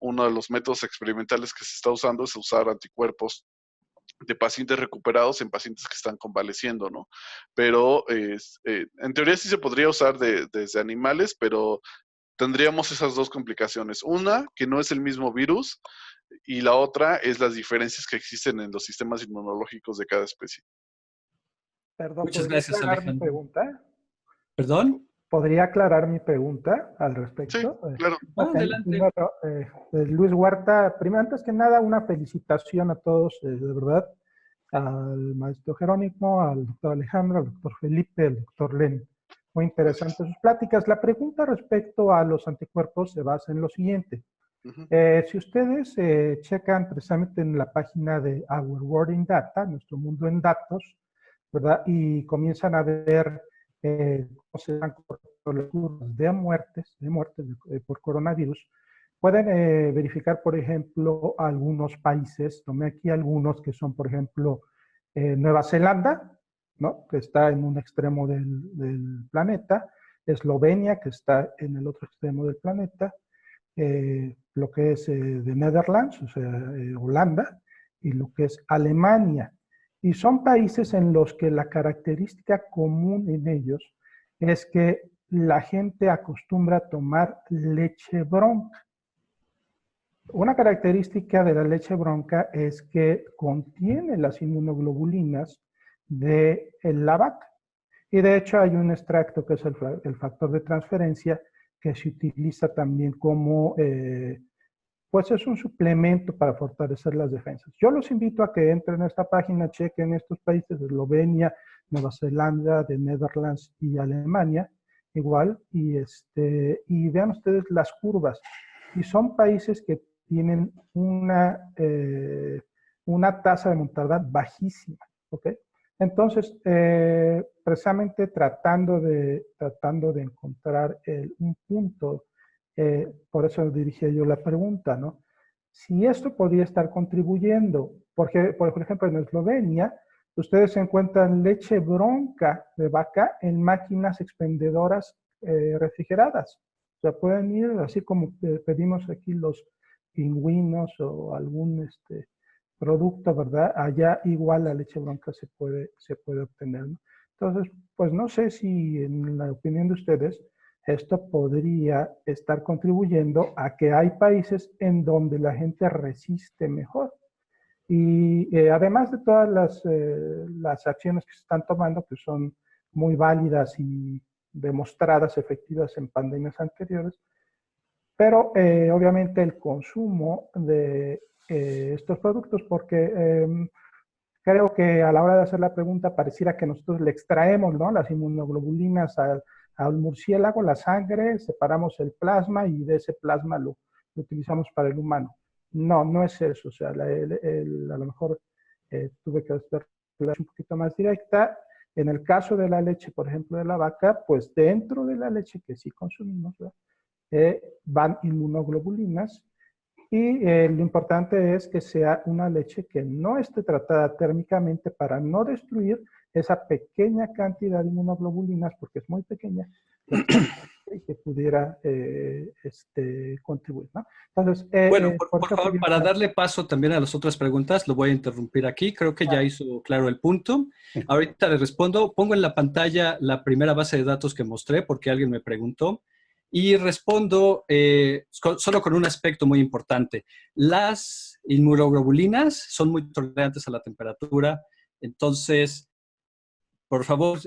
uno de los métodos experimentales que se está usando es usar anticuerpos de pacientes recuperados en pacientes que están convaleciendo, ¿no? Pero en teoría sí se podría usar desde animales, pero tendríamos esas dos complicaciones. Una, que no es el mismo virus, y la otra es las diferencias que existen en los sistemas inmunológicos de cada especie. Perdón, Muchas ¿podría gracias, aclarar mi Alejandro. pregunta? ¿Perdón? ¿Podría aclarar mi pregunta al respecto? Sí, claro. Ok, Adelante. primero, Luis Huerta, primero, antes que nada, una felicitación a todos, de verdad, al maestro Jerónimo, al doctor Alejandro, al doctor Felipe, al doctor Len. Muy interesantes sus pláticas. La pregunta respecto a los anticuerpos se basa en lo siguiente. Uh-huh. Si ustedes checan precisamente en la página de Our World in Data, nuestro mundo en datos, ¿verdad? Y comienzan a ver cómo se dan las curvas de muertes por coronavirus, pueden verificar, por ejemplo, algunos países. Tomé aquí algunos que son, por ejemplo, Nueva Zelanda, ¿no?, que está en un extremo del planeta, Eslovenia, que está en el otro extremo del planeta, lo que es de Netherlands, o sea, Holanda, y lo que es Alemania. Y son países en los que la característica común en ellos es que la gente acostumbra a tomar leche bronca. Una característica de la leche bronca es que contiene las inmunoglobulinas de la vaca. Y de hecho hay un extracto que es el factor de transferencia que se utiliza también como, pues es un suplemento para fortalecer las defensas. Yo los invito a que entren a esta página, chequen estos países, Eslovenia, Nueva Zelanda, de Netherlands y Alemania, igual, y vean ustedes las curvas. Y son países que tienen una tasa de mortalidad bajísima, ¿ok? Entonces, precisamente tratando de encontrar un punto, por eso dirigí yo la pregunta, ¿no? Si esto podría estar contribuyendo, porque, por ejemplo, en Eslovenia, ustedes encuentran leche bronca de vaca en máquinas expendedoras refrigeradas. O sea, pueden ir, así como pedimos aquí los pingüinos o algún producto, ¿verdad? Allá igual la leche bronca se puede obtener, ¿no? Entonces, pues no sé si en la opinión de ustedes esto podría estar contribuyendo a que hay países en donde la gente resiste mejor. Y además de todas las acciones que se están tomando, que son muy válidas y demostradas efectivas en pandemias anteriores, pero obviamente el consumo de estos productos, porque creo que a la hora de hacer la pregunta pareciera que nosotros le extraemos, ¿no?, las inmunoglobulinas al murciélago, la sangre, separamos el plasma y de ese plasma lo utilizamos para el humano. No, no es eso. O sea, a lo mejor tuve que hacer un poquito más directa. En el caso de la leche, por ejemplo, de la vaca, pues dentro de la leche que sí consumimos, van inmunoglobulinas. Y lo importante es que sea una leche que no esté tratada térmicamente para no destruir esa pequeña cantidad de inmunoglobulinas, porque es muy pequeña, y que pudiera contribuir, ¿no? Entonces, Bueno, por favor, para darle paso también a las otras preguntas, lo voy a interrumpir aquí. Creo que ya hizo claro el punto. Ahorita le respondo. Pongo en la pantalla la primera base de datos que mostré porque alguien me preguntó. Y respondo solo con un aspecto muy importante. Las inmunoglobulinas son muy tolerantes a la temperatura. Entonces, por favor,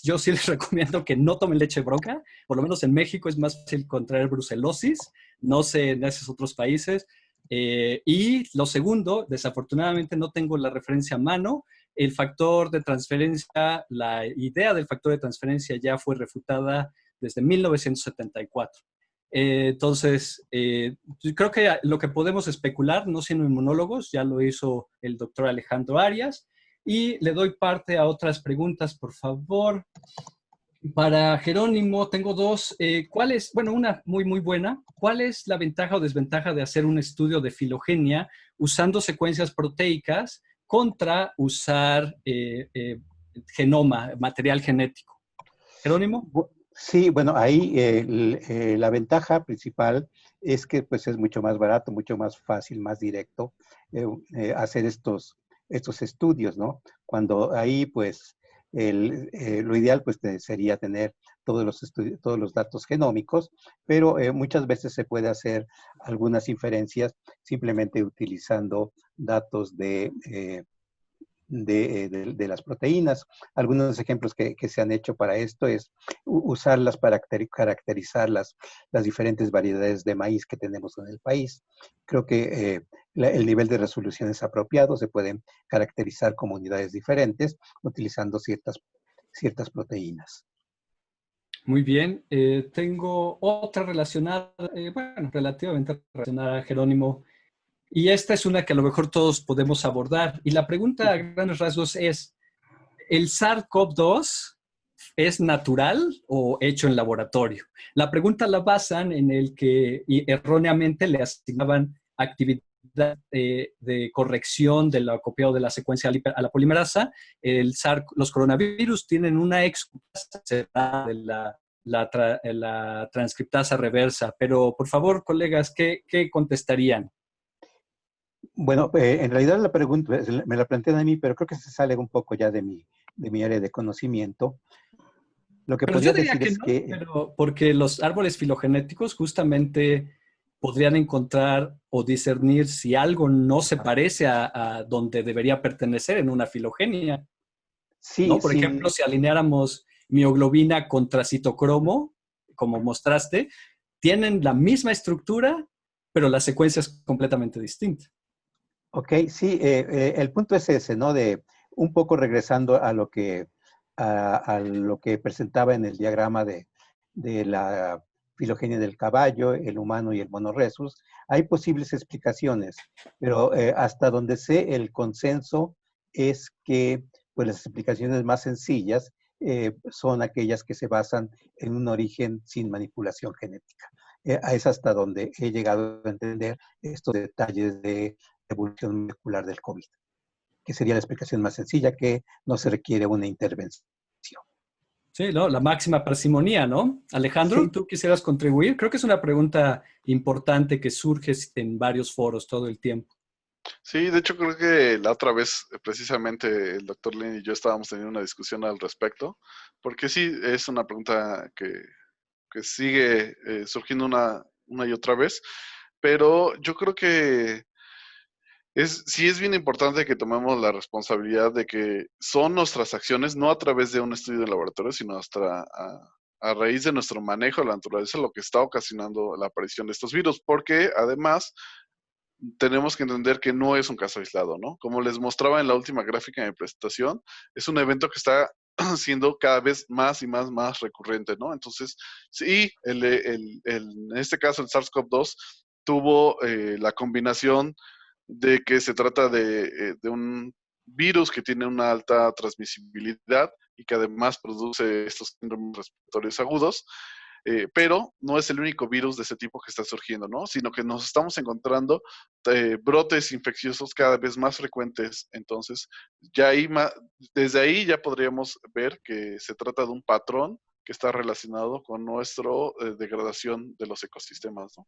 yo sí les recomiendo que no tomen leche bronca. Por lo menos en México es más fácil contraer brucelosis. No sé en esos otros países. Y lo segundo, desafortunadamente no tengo la referencia a mano. El factor de transferencia, la idea del factor de transferencia ya fue refutada desde 1974. Entonces, creo que lo que podemos especular, no siendo inmunólogos, ya lo hizo el doctor Alejandro Arias. Y le doy parte a otras preguntas, por favor. Para Jerónimo, tengo dos. ¿Cuál es, bueno, una muy, muy buena? ¿Cuál es la ventaja o desventaja de hacer un estudio de filogenia usando secuencias proteicas contra usar genoma, material genético? Jerónimo. Sí, bueno, ahí la ventaja principal es que pues es mucho más barato, mucho más fácil, más directo hacer estos estudios, ¿no? Cuando ahí pues lo ideal pues sería tener todos los datos genómicos, pero muchas veces se puede hacer algunas inferencias simplemente utilizando datos de las proteínas. Algunos ejemplos que se han hecho para esto es usarlas para caracterizar las diferentes variedades de maíz que tenemos en el país. Creo que el nivel de resolución es apropiado, se pueden caracterizar comunidades diferentes utilizando ciertas proteínas. Muy bien. Tengo otra relacionada, bueno, relativamente relacionada a Jerónimo. Y esta es una que a lo mejor todos podemos abordar. Y la pregunta a grandes rasgos es, ¿el SARS-CoV-2 es natural o hecho en laboratorio? La pregunta la basan en el que erróneamente le asignaban actividad de corrección del acopiado de la secuencia a la polimerasa. Los coronavirus tienen una excusa de la transcriptasa reversa. Pero, por favor, colegas, ¿qué contestarían? Bueno, en realidad la pregunta me la plantean a mí, pero creo que se sale un poco ya de mi área de conocimiento. Lo que Pero podría yo diría decir que es no, que... pero porque los árboles filogenéticos justamente podrían encontrar o discernir si algo no se parece a donde debería pertenecer en una filogenia, Sí, ¿no? Por ejemplo, si alineáramos mioglobina contra citocromo, como mostraste, tienen la misma estructura, pero la secuencia es completamente distinta. Ok, sí, el punto es ese, ¿no? De un poco regresando a lo que presentaba en el diagrama de la filogenia del caballo, el humano y el mono rhesus. Hay posibles explicaciones, pero hasta donde sé, el consenso es que pues, las explicaciones más sencillas son aquellas que se basan en un origen sin manipulación genética. Es hasta donde he llegado a entender estos detalles de evolución molecular del COVID. que sería la explicación más sencilla, que no se requiere una intervención. Sí, ¿no? La máxima parsimonía, ¿no? Alejandro, Sí. ¿tú quisieras contribuir? Creo que es una pregunta importante que surge en varios foros todo el tiempo. Sí, de hecho creo que la otra vez precisamente el doctor Lin y yo estábamos teniendo una discusión al respecto, porque sí, es una pregunta que sigue surgiendo una y otra vez, pero yo creo que sí es bien importante que tomemos la responsabilidad de que son nuestras acciones, no a través de un estudio de laboratorio, sino hasta a raíz de nuestro manejo de la naturaleza, lo que está ocasionando la aparición de estos virus, porque además tenemos que entender que no es un caso aislado, ¿no? Como les mostraba en la última gráfica de mi presentación, es un evento que está siendo cada vez más y más recurrente, ¿no? Entonces, sí, en este caso el SARS-CoV-2 tuvo la combinación de que se trata de un virus que tiene una alta transmisibilidad y que además produce estos síndromes respiratorios agudos, pero no es el único virus de ese tipo que está surgiendo, ¿no? Sino que nos estamos encontrando brotes infecciosos cada vez más frecuentes. Entonces, ya ahí, desde ahí ya podríamos ver que se trata de un patrón que está relacionado con nuestra degradación de los ecosistemas, ¿no?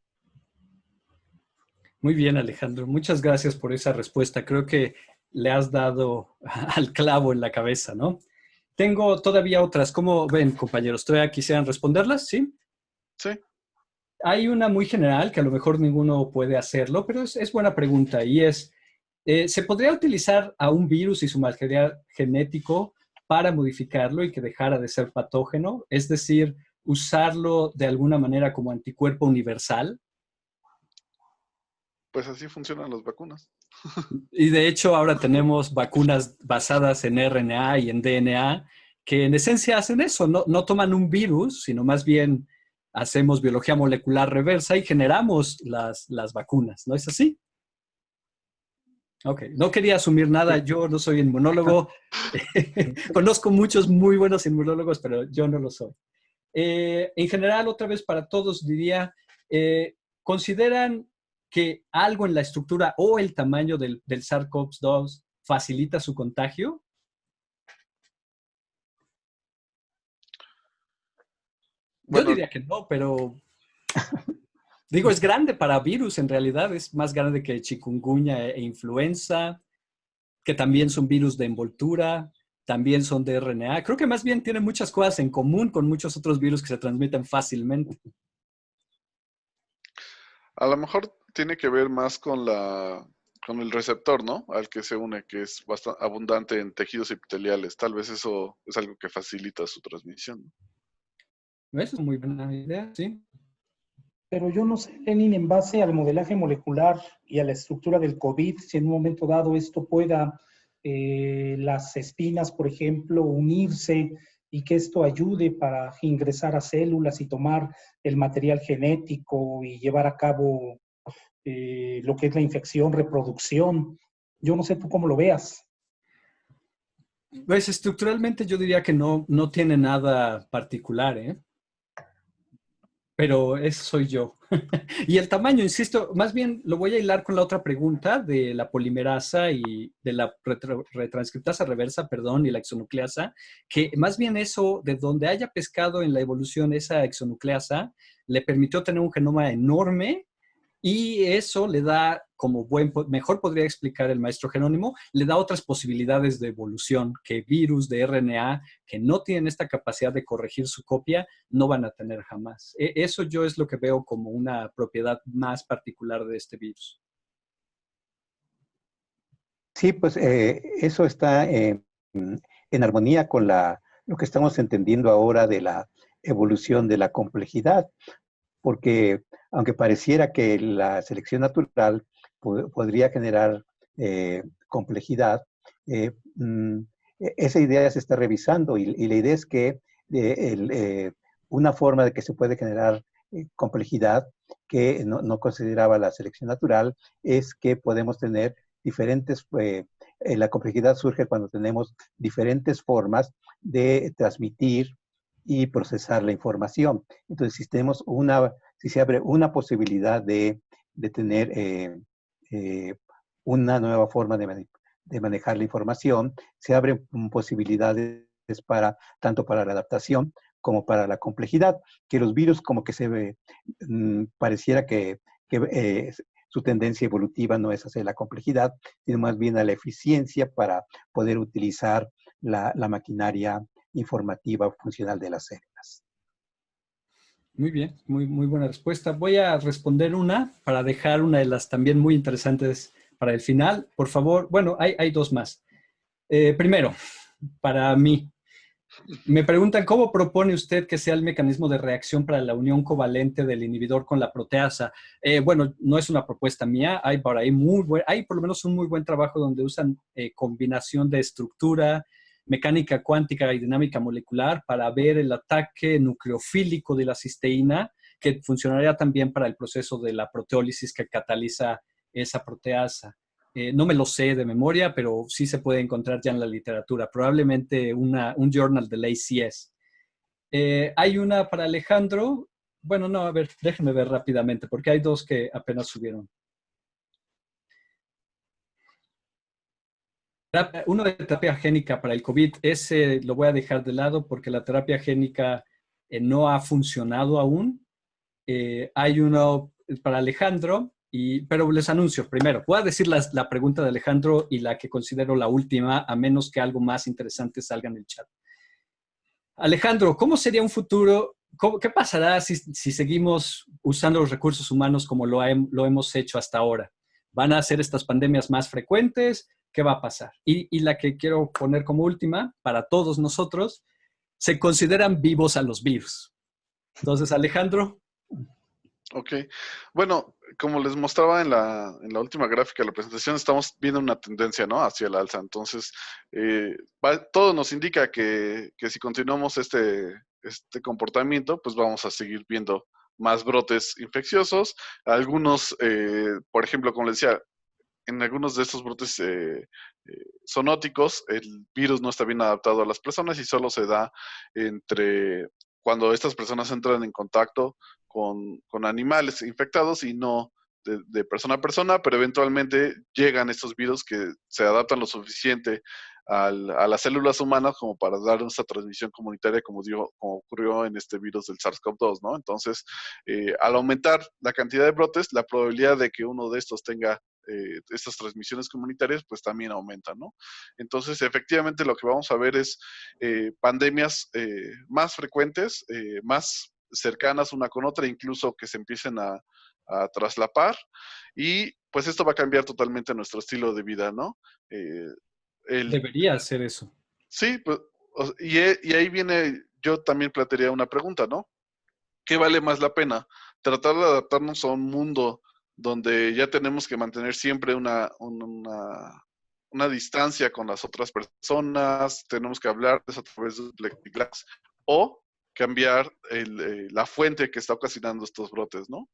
Muy bien, Alejandro. Muchas gracias por esa respuesta. Creo que le has dado al clavo en la cabeza, ¿no? Tengo todavía otras. ¿Cómo ven, compañeros? ¿Todavía quisieran responderlas? ¿Sí? Sí. Hay una muy general que a lo mejor ninguno puede hacerlo, pero es buena pregunta y es, ¿se podría utilizar a un virus y su material genético para modificarlo y que dejara de ser patógeno? Es decir, usarlo de alguna manera como anticuerpo universal. Pues así funcionan las vacunas. Y de hecho ahora tenemos vacunas basadas en RNA y en DNA que en esencia hacen eso, no toman un virus, sino más bien hacemos biología molecular reversa y generamos las vacunas, ¿no es así? Ok, no quería asumir nada, yo no soy inmunólogo, conozco muchos muy buenos inmunólogos, pero yo no lo soy. En general, otra vez para todos diría, ¿consideran que algo en la estructura o el tamaño del SARS-CoV-2 facilita su contagio? Yo Bueno, diría que no, pero digo, es grande para virus en realidad, es más grande que chikungunya e influenza, que también son virus de envoltura, también son de RNA. Creo que más bien tiene muchas cosas en común con muchos otros virus que se transmiten fácilmente. a lo mejor tiene que ver más con con el receptor, ¿no? Al que se une, que es bastante abundante en tejidos epiteliales. Tal vez eso es algo que facilita su transmisión, ¿no? Eso es muy buena idea, sí. Pero yo no sé, Lenin, en base al modelaje molecular y a la estructura del COVID, si en un momento dado esto pueda, las espinas, por ejemplo, unirse y que esto ayude para ingresar a células y tomar el material genético y llevar a cabo lo que es la infección, reproducción. Yo no sé tú cómo lo veas. Pues estructuralmente yo diría que no tiene nada particular, ¿eh? Pero eso soy yo. Y el tamaño, insisto, más bien lo voy a hilar con la otra pregunta de la polimerasa y de la retranscriptasa reversa, perdón, y la exonucleasa, que más bien eso, de donde haya pescado en la evolución esa exonucleasa, le permitió tener un genoma enorme y eso le da, como mejor podría explicar el maestro Jerónimo, le da otras posibilidades de evolución que virus de RNA que no tienen esta capacidad de corregir su copia no van a tener jamás. Eso yo es lo que veo como una propiedad más particular de este virus. Sí, pues eso está en armonía con lo que estamos entendiendo ahora de la evolución de la complejidad, porque aunque pareciera que la selección natural podría generar complejidad, eh, mm, esa idea se está revisando y la idea es que una forma de que se puede generar complejidad que no consideraba la selección natural es que podemos tener diferentes, la complejidad surge cuando tenemos diferentes formas de transmitir y procesar la información. Entonces, si se abre una posibilidad de tener una nueva forma de manejar la información, se abren posibilidades para, tanto para la adaptación como para la complejidad, que los virus como que pareciera que su tendencia evolutiva no es hacia la complejidad, sino más bien a la eficiencia para poder utilizar la maquinaria informativa funcional de las células. Muy bien, muy buena respuesta. Voy a responder una para dejar una de las también muy interesantes para el final. Por favor, bueno, hay dos más. Primero, para mí, me preguntan, ¿cómo propone usted que sea el mecanismo de reacción para la unión covalente del inhibidor con la proteasa? Bueno, no es una propuesta mía, hay por ahí hay por lo menos un muy buen trabajo donde usan combinación de estructura, mecánica cuántica y dinámica molecular para ver el ataque nucleofílico de la cisteína, que funcionaría también para el proceso de la proteólisis que cataliza esa proteasa. No me lo sé de memoria, pero sí se puede encontrar ya en la literatura, probablemente un journal del ACS. Hay una para Alejandro. Bueno, no, a ver, déjenme ver rápidamente, porque hay dos que apenas subieron. Uno de terapia génica para el COVID, ese lo voy a dejar de lado porque la terapia génica no ha funcionado aún. Hay uno para Alejandro, pero les anuncio primero. Voy a decir la pregunta de Alejandro y la que considero la última, a menos que algo más interesante salga en el chat. Alejandro, ¿cómo sería un futuro? ¿Qué pasará si seguimos usando los recursos humanos como lo hemos hecho hasta ahora? ¿Van a ser estas pandemias más frecuentes? ¿Qué va a pasar? Y la que quiero poner como última, para todos nosotros, ¿se consideran vivos a los virus? Entonces, Alejandro. Ok. Bueno, como les mostraba en la última gráfica de la presentación, estamos viendo una tendencia, ¿no?, hacia el alza. Entonces, todo nos indica que si continuamos este comportamiento, pues vamos a seguir viendo más brotes infecciosos. Algunos, por ejemplo, como les decía, en algunos de estos brotes zoonóticos, el virus no está bien adaptado a las personas y solo se da cuando estas personas entran en contacto con animales infectados y no de persona a persona, pero eventualmente llegan estos virus que se adaptan lo suficiente a las células humanas como para dar esta transmisión comunitaria, como ocurrió en este virus del SARS-CoV-2, ¿no? Entonces, al aumentar la cantidad de brotes, la probabilidad de que uno de estos tenga estas transmisiones comunitarias, pues también aumenta, ¿no? Entonces, efectivamente, lo que vamos a ver es pandemias más frecuentes, más cercanas una con otra, incluso que se empiecen a traslapar, y pues esto va a cambiar totalmente nuestro estilo de vida, ¿no? Debería ser eso. Sí, pues, y ahí viene, yo también plantearía una pregunta, ¿no? ¿Qué vale más la pena? ¿Tratar de adaptarnos a un mundo donde ya tenemos que mantener siempre una distancia con las otras personas, tenemos que hablar a través de plexiglas, o cambiar la fuente que está ocasionando estos brotes, ¿no?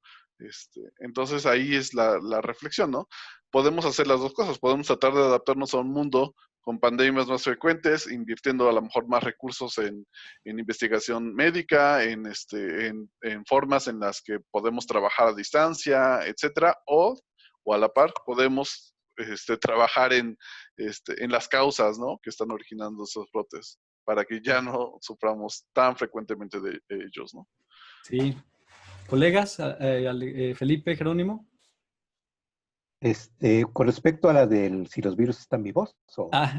Entonces ahí es la reflexión, ¿no? Podemos hacer las dos cosas, podemos tratar de adaptarnos a un mundo con pandemias más frecuentes, invirtiendo a lo mejor más recursos en investigación médica, en formas en las que podemos trabajar a distancia, etcétera, o a la par podemos trabajar en las causas, ¿no?, que están originando esos brotes, para que ya no suframos tan frecuentemente de ellos, ¿no? Sí. ¿Colegas? Felipe, Jerónimo. Con respecto a la del si los virus están vivos.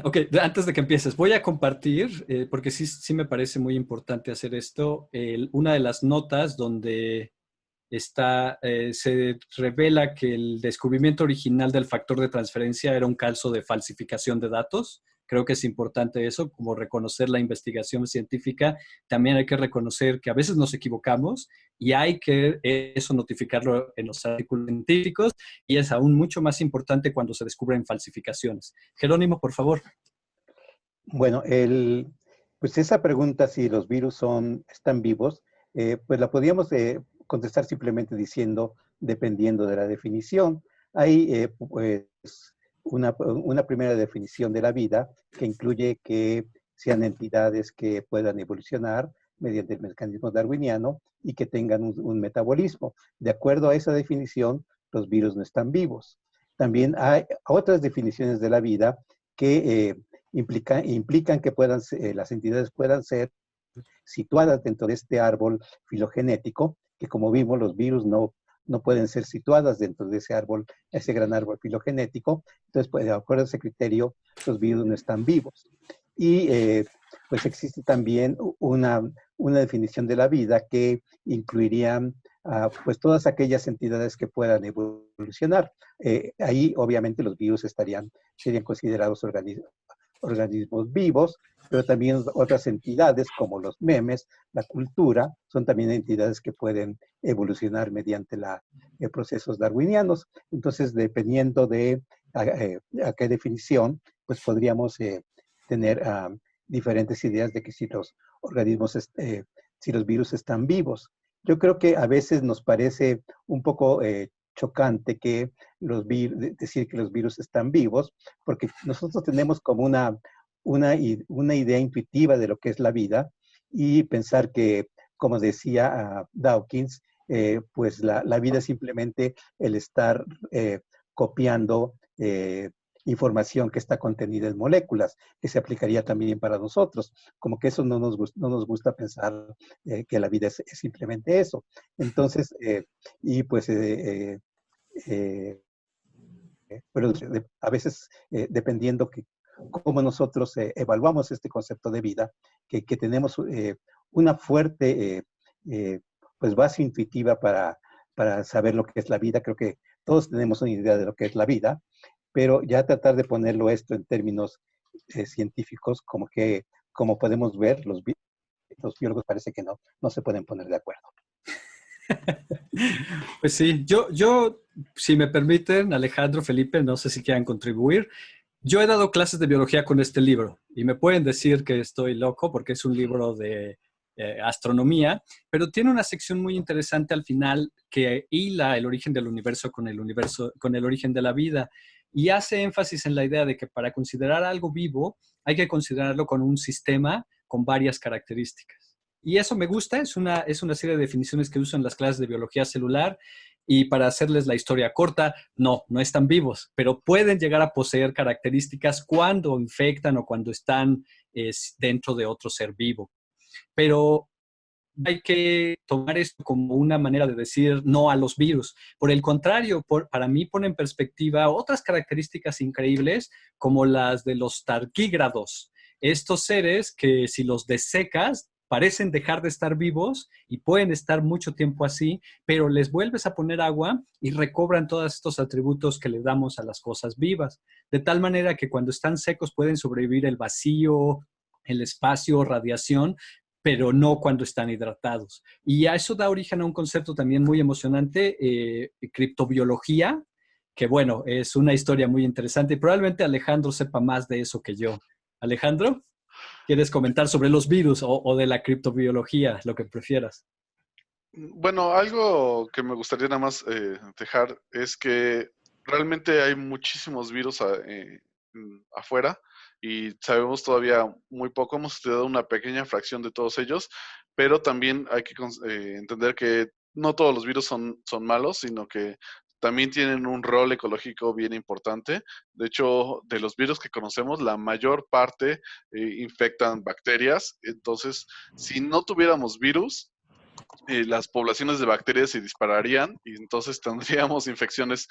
Ok, antes de que empieces, voy a compartir, porque sí me parece muy importante hacer esto, una de las notas donde se revela que el descubrimiento original del factor de transferencia era un caso de falsificación de datos. Creo que es importante eso, como reconocer la investigación científica. También hay que reconocer que a veces nos equivocamos y hay que eso notificarlo en los artículos científicos, y es aún mucho más importante cuando se descubren falsificaciones. Jerónimo, por favor. Bueno, pues esa pregunta, si los virus están vivos, pues la podríamos contestar simplemente diciendo, dependiendo de la definición. Hay pues una primera definición de la vida que incluye que sean entidades que puedan evolucionar mediante el mecanismo darwiniano y que tengan un metabolismo. De acuerdo a esa definición, los virus no están vivos. También hay otras definiciones de la vida que implican que las entidades puedan ser situadas dentro de este árbol filogenético, que como vimos los virus no pueden ser situadas dentro de ese árbol, ese gran árbol filogenético. Entonces, pues, de acuerdo a ese criterio, los virus no están vivos. Y pues existe también una definición de la vida que incluiría pues todas aquellas entidades que puedan evolucionar. Ahí obviamente los virus serían considerados organismos vivos, pero también otras entidades como los memes, la cultura, son también entidades que pueden evolucionar mediante procesos darwinianos. Entonces, dependiendo de a qué definición, pues podríamos tener diferentes ideas de que si los virus están vivos. Yo creo que a veces nos parece un poco chocante que decir que los virus están vivos, porque nosotros tenemos como una idea intuitiva de lo que es la vida y pensar que, como decía Dawkins, pues la vida es simplemente el estar copiando información que está contenida en moléculas, que se aplicaría también para nosotros. Como que eso no nos gusta pensar que la vida es simplemente eso. Entonces, pero a veces, dependiendo cómo nosotros evaluamos este concepto de vida, que tenemos una fuerte pues base intuitiva para saber lo que es la vida. Creo que todos tenemos una idea de lo que es la vida, pero ya tratar de ponerlo esto en términos científicos, como podemos ver, los biólogos parece que no se pueden poner de acuerdo. Pues sí, yo, si me permiten, Alejandro, Felipe, no sé si quieran contribuir. Yo he dado clases de biología con este libro y me pueden decir que estoy loco porque es un libro de astronomía, pero tiene una sección muy interesante al final que hila el origen del universo, con el origen de la vida, y hace énfasis en la idea de que para considerar algo vivo hay que considerarlo con un sistema con varias características. Y eso me gusta, es una serie de definiciones que uso en las clases de biología celular. Y para hacerles la historia corta, no están vivos, pero pueden llegar a poseer características cuando infectan o cuando están dentro de otro ser vivo. Pero hay que tomar esto como una manera de decir no a los virus. Por el contrario, para mí pone en perspectiva otras características increíbles como las de los tardígrados. Estos seres que si los desecas, parecen dejar de estar vivos y pueden estar mucho tiempo así, pero les vuelves a poner agua y recobran todos estos atributos que le damos a las cosas vivas. De tal manera que cuando están secos pueden sobrevivir el vacío, el espacio, radiación, pero no cuando están hidratados. Y a eso da origen a un concepto también muy emocionante, criptobiología, que bueno, es una historia muy interesante y probablemente Alejandro sepa más de eso que yo. Alejandro, ¿quieres comentar sobre los virus o de la criptobiología, lo que prefieras? Bueno, algo que me gustaría nada más dejar es que realmente hay muchísimos virus afuera y sabemos todavía muy poco. Hemos estudiado una pequeña fracción de todos ellos, pero también hay que entender que no todos los virus son malos, sino que también tienen un rol ecológico bien importante. De hecho, de los virus que conocemos, la mayor parte infectan bacterias. Entonces, si no tuviéramos virus, las poblaciones de bacterias se dispararían y entonces tendríamos infecciones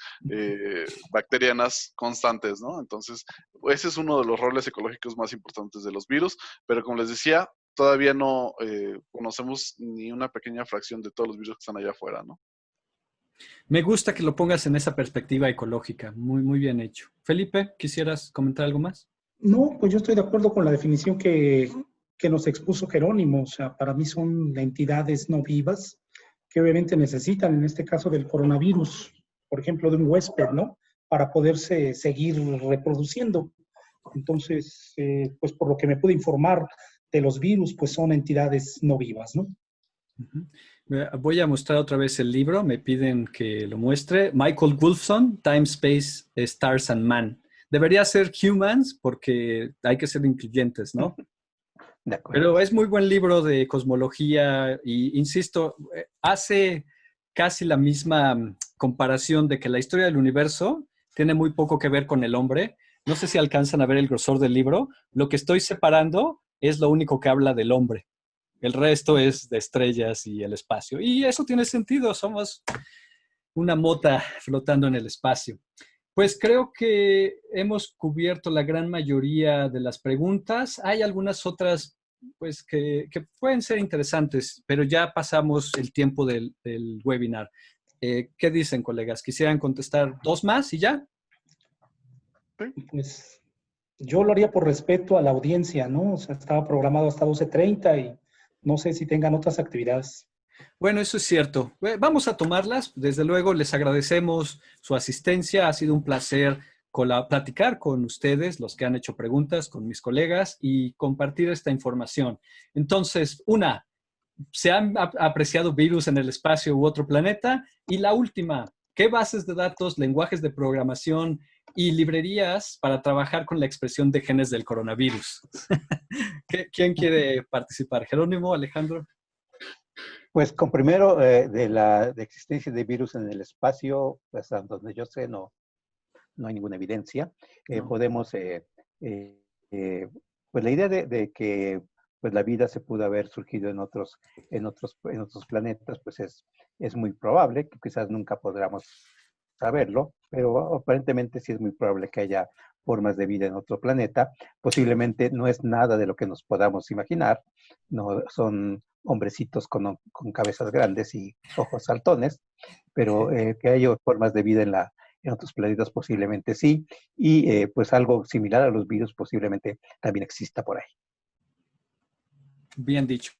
bacterianas constantes, ¿no? Entonces, ese es uno de los roles ecológicos más importantes de los virus, pero como les decía, todavía no conocemos ni una pequeña fracción de todos los virus que están allá afuera, ¿no? Me gusta que lo pongas en esa perspectiva ecológica. Muy, muy bien hecho. Felipe, ¿quisieras comentar algo más? No, pues yo estoy de acuerdo con la definición que nos expuso Jerónimo. O sea, para mí son entidades no vivas que obviamente necesitan, en este caso del coronavirus, por ejemplo, de un huésped, ¿no? Para poderse seguir reproduciendo. Entonces, pues por lo que me pude informar de los virus, pues son entidades no vivas, ¿no? Voy a mostrar otra vez el libro, me piden que lo muestre. Michael Wolfson, Time, Space, Stars and Man. Debería ser Humans porque hay que ser incluyentes, ¿no? De acuerdo. Pero es muy buen libro de cosmología y, insisto, hace casi la misma comparación de que la historia del universo tiene muy poco que ver con el hombre, No sé si alcanzan a ver el grosor del libro. Lo que estoy separando es lo único que habla del hombre. El resto es de estrellas y el espacio. Y eso tiene sentido. Somos una mota flotando en el espacio. Pues creo que hemos cubierto la gran mayoría de las preguntas. Hay algunas otras pues, que pueden ser interesantes, pero ya pasamos el tiempo del webinar. ¿Qué dicen, colegas? ¿Quisieran contestar 2 más y ya? Pues yo lo haría por respeto a la audiencia, ¿no? O sea, estaba programado hasta 12:30 y no sé si tengan otras actividades. Bueno, eso es cierto. Vamos a tomarlas. Desde luego, les agradecemos su asistencia. Ha sido un placer platicar con ustedes, los que han hecho preguntas, con mis colegas y compartir esta información. Entonces, ¿se han apreciado virus en el espacio u otro planeta? Y la última, ¿qué bases de datos, lenguajes de programación y librerías para trabajar con la expresión de genes del coronavirus? ¿Quién quiere participar? ¿Jerónimo, Alejandro? Pues con primero de la existencia de virus en el espacio, pues a donde yo sé no hay ninguna evidencia. No. Podemos, pues la idea de que pues la vida se pudo haber surgido en otros planetas, pues es muy probable, que quizás nunca podamos saberlo, pero aparentemente sí es muy probable que haya formas de vida en otro planeta. Posiblemente no es nada de lo que nos podamos imaginar, no son hombrecitos con cabezas grandes y ojos saltones, pero que haya formas de vida en otros planetas posiblemente sí, y pues algo similar a los virus posiblemente también exista por ahí. Bien dicho.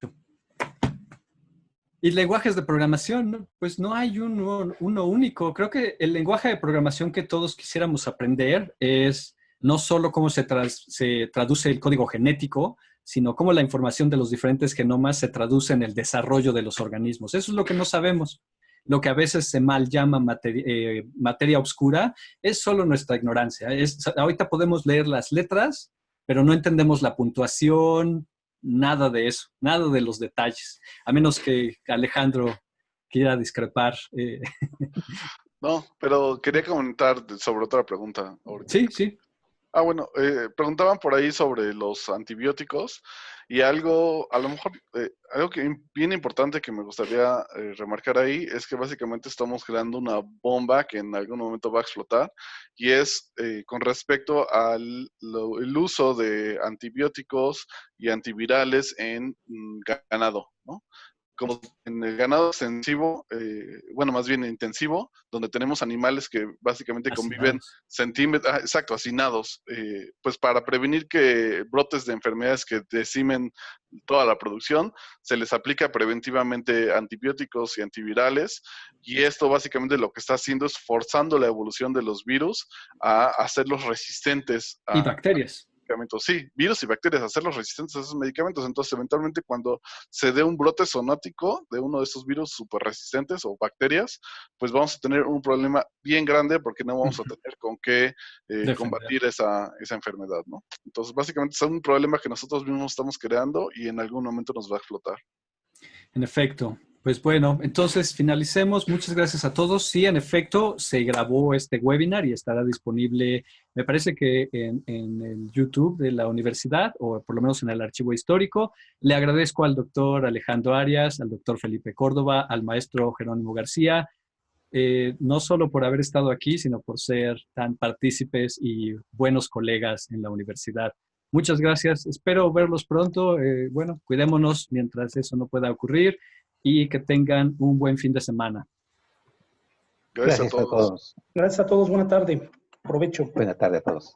Y lenguajes de programación, pues no hay uno único. Creo que el lenguaje de programación que todos quisiéramos aprender es no solo cómo se traduce el código genético, sino cómo la información de los diferentes genomas se traduce en el desarrollo de los organismos. Eso es lo que no sabemos. Lo que a veces se mal llama materia oscura es solo nuestra ignorancia. Ahorita podemos leer las letras, pero no entendemos la puntuación, nada de eso, nada de los detalles, a menos que Alejandro quiera discrepar. No, pero quería comentar sobre otra pregunta. Sí, sí. Bueno, preguntaban por ahí sobre los antibióticos y algo, a lo mejor, algo que bien importante que me gustaría remarcar ahí es que básicamente estamos creando una bomba que en algún momento va a explotar y es con respecto al el uso de antibióticos y antivirales en ganado, ¿no? Como en el ganado extensivo, bueno, más bien intensivo, donde tenemos animales que básicamente conviven centímetros, exacto, hacinados, pues para prevenir que brotes de enfermedades que decimen toda la producción, se les aplica preventivamente antibióticos y antivirales, y esto básicamente lo que está haciendo es forzando la evolución de los virus a hacerlos resistentes a... Y bacterias. Sí, virus y bacterias, hacerlos resistentes a esos medicamentos. Entonces, eventualmente, cuando se dé un brote zoonótico de uno de esos virus super resistentes o bacterias, pues vamos a tener un problema bien grande porque no vamos a tener con qué combatir esa enfermedad, ¿no? Entonces, básicamente es un problema que nosotros mismos estamos creando y en algún momento nos va a explotar. En efecto. Pues bueno, entonces finalicemos. Muchas gracias a todos. Sí, en efecto, se grabó este webinar y estará disponible, me parece que en el YouTube de la universidad, o por lo menos en el archivo histórico. Le agradezco al doctor Alejandro Arias, al doctor Felipe Córdoba, al maestro Jerónimo García, no solo por haber estado aquí, sino por ser tan partícipes y buenos colegas en la universidad. Muchas gracias. Espero verlos pronto. Bueno, cuidémonos mientras eso no pueda ocurrir. Y que tengan un buen fin de semana. Gracias a todos. Gracias a todos. Buena tarde. Provecho. Buena tarde a todos.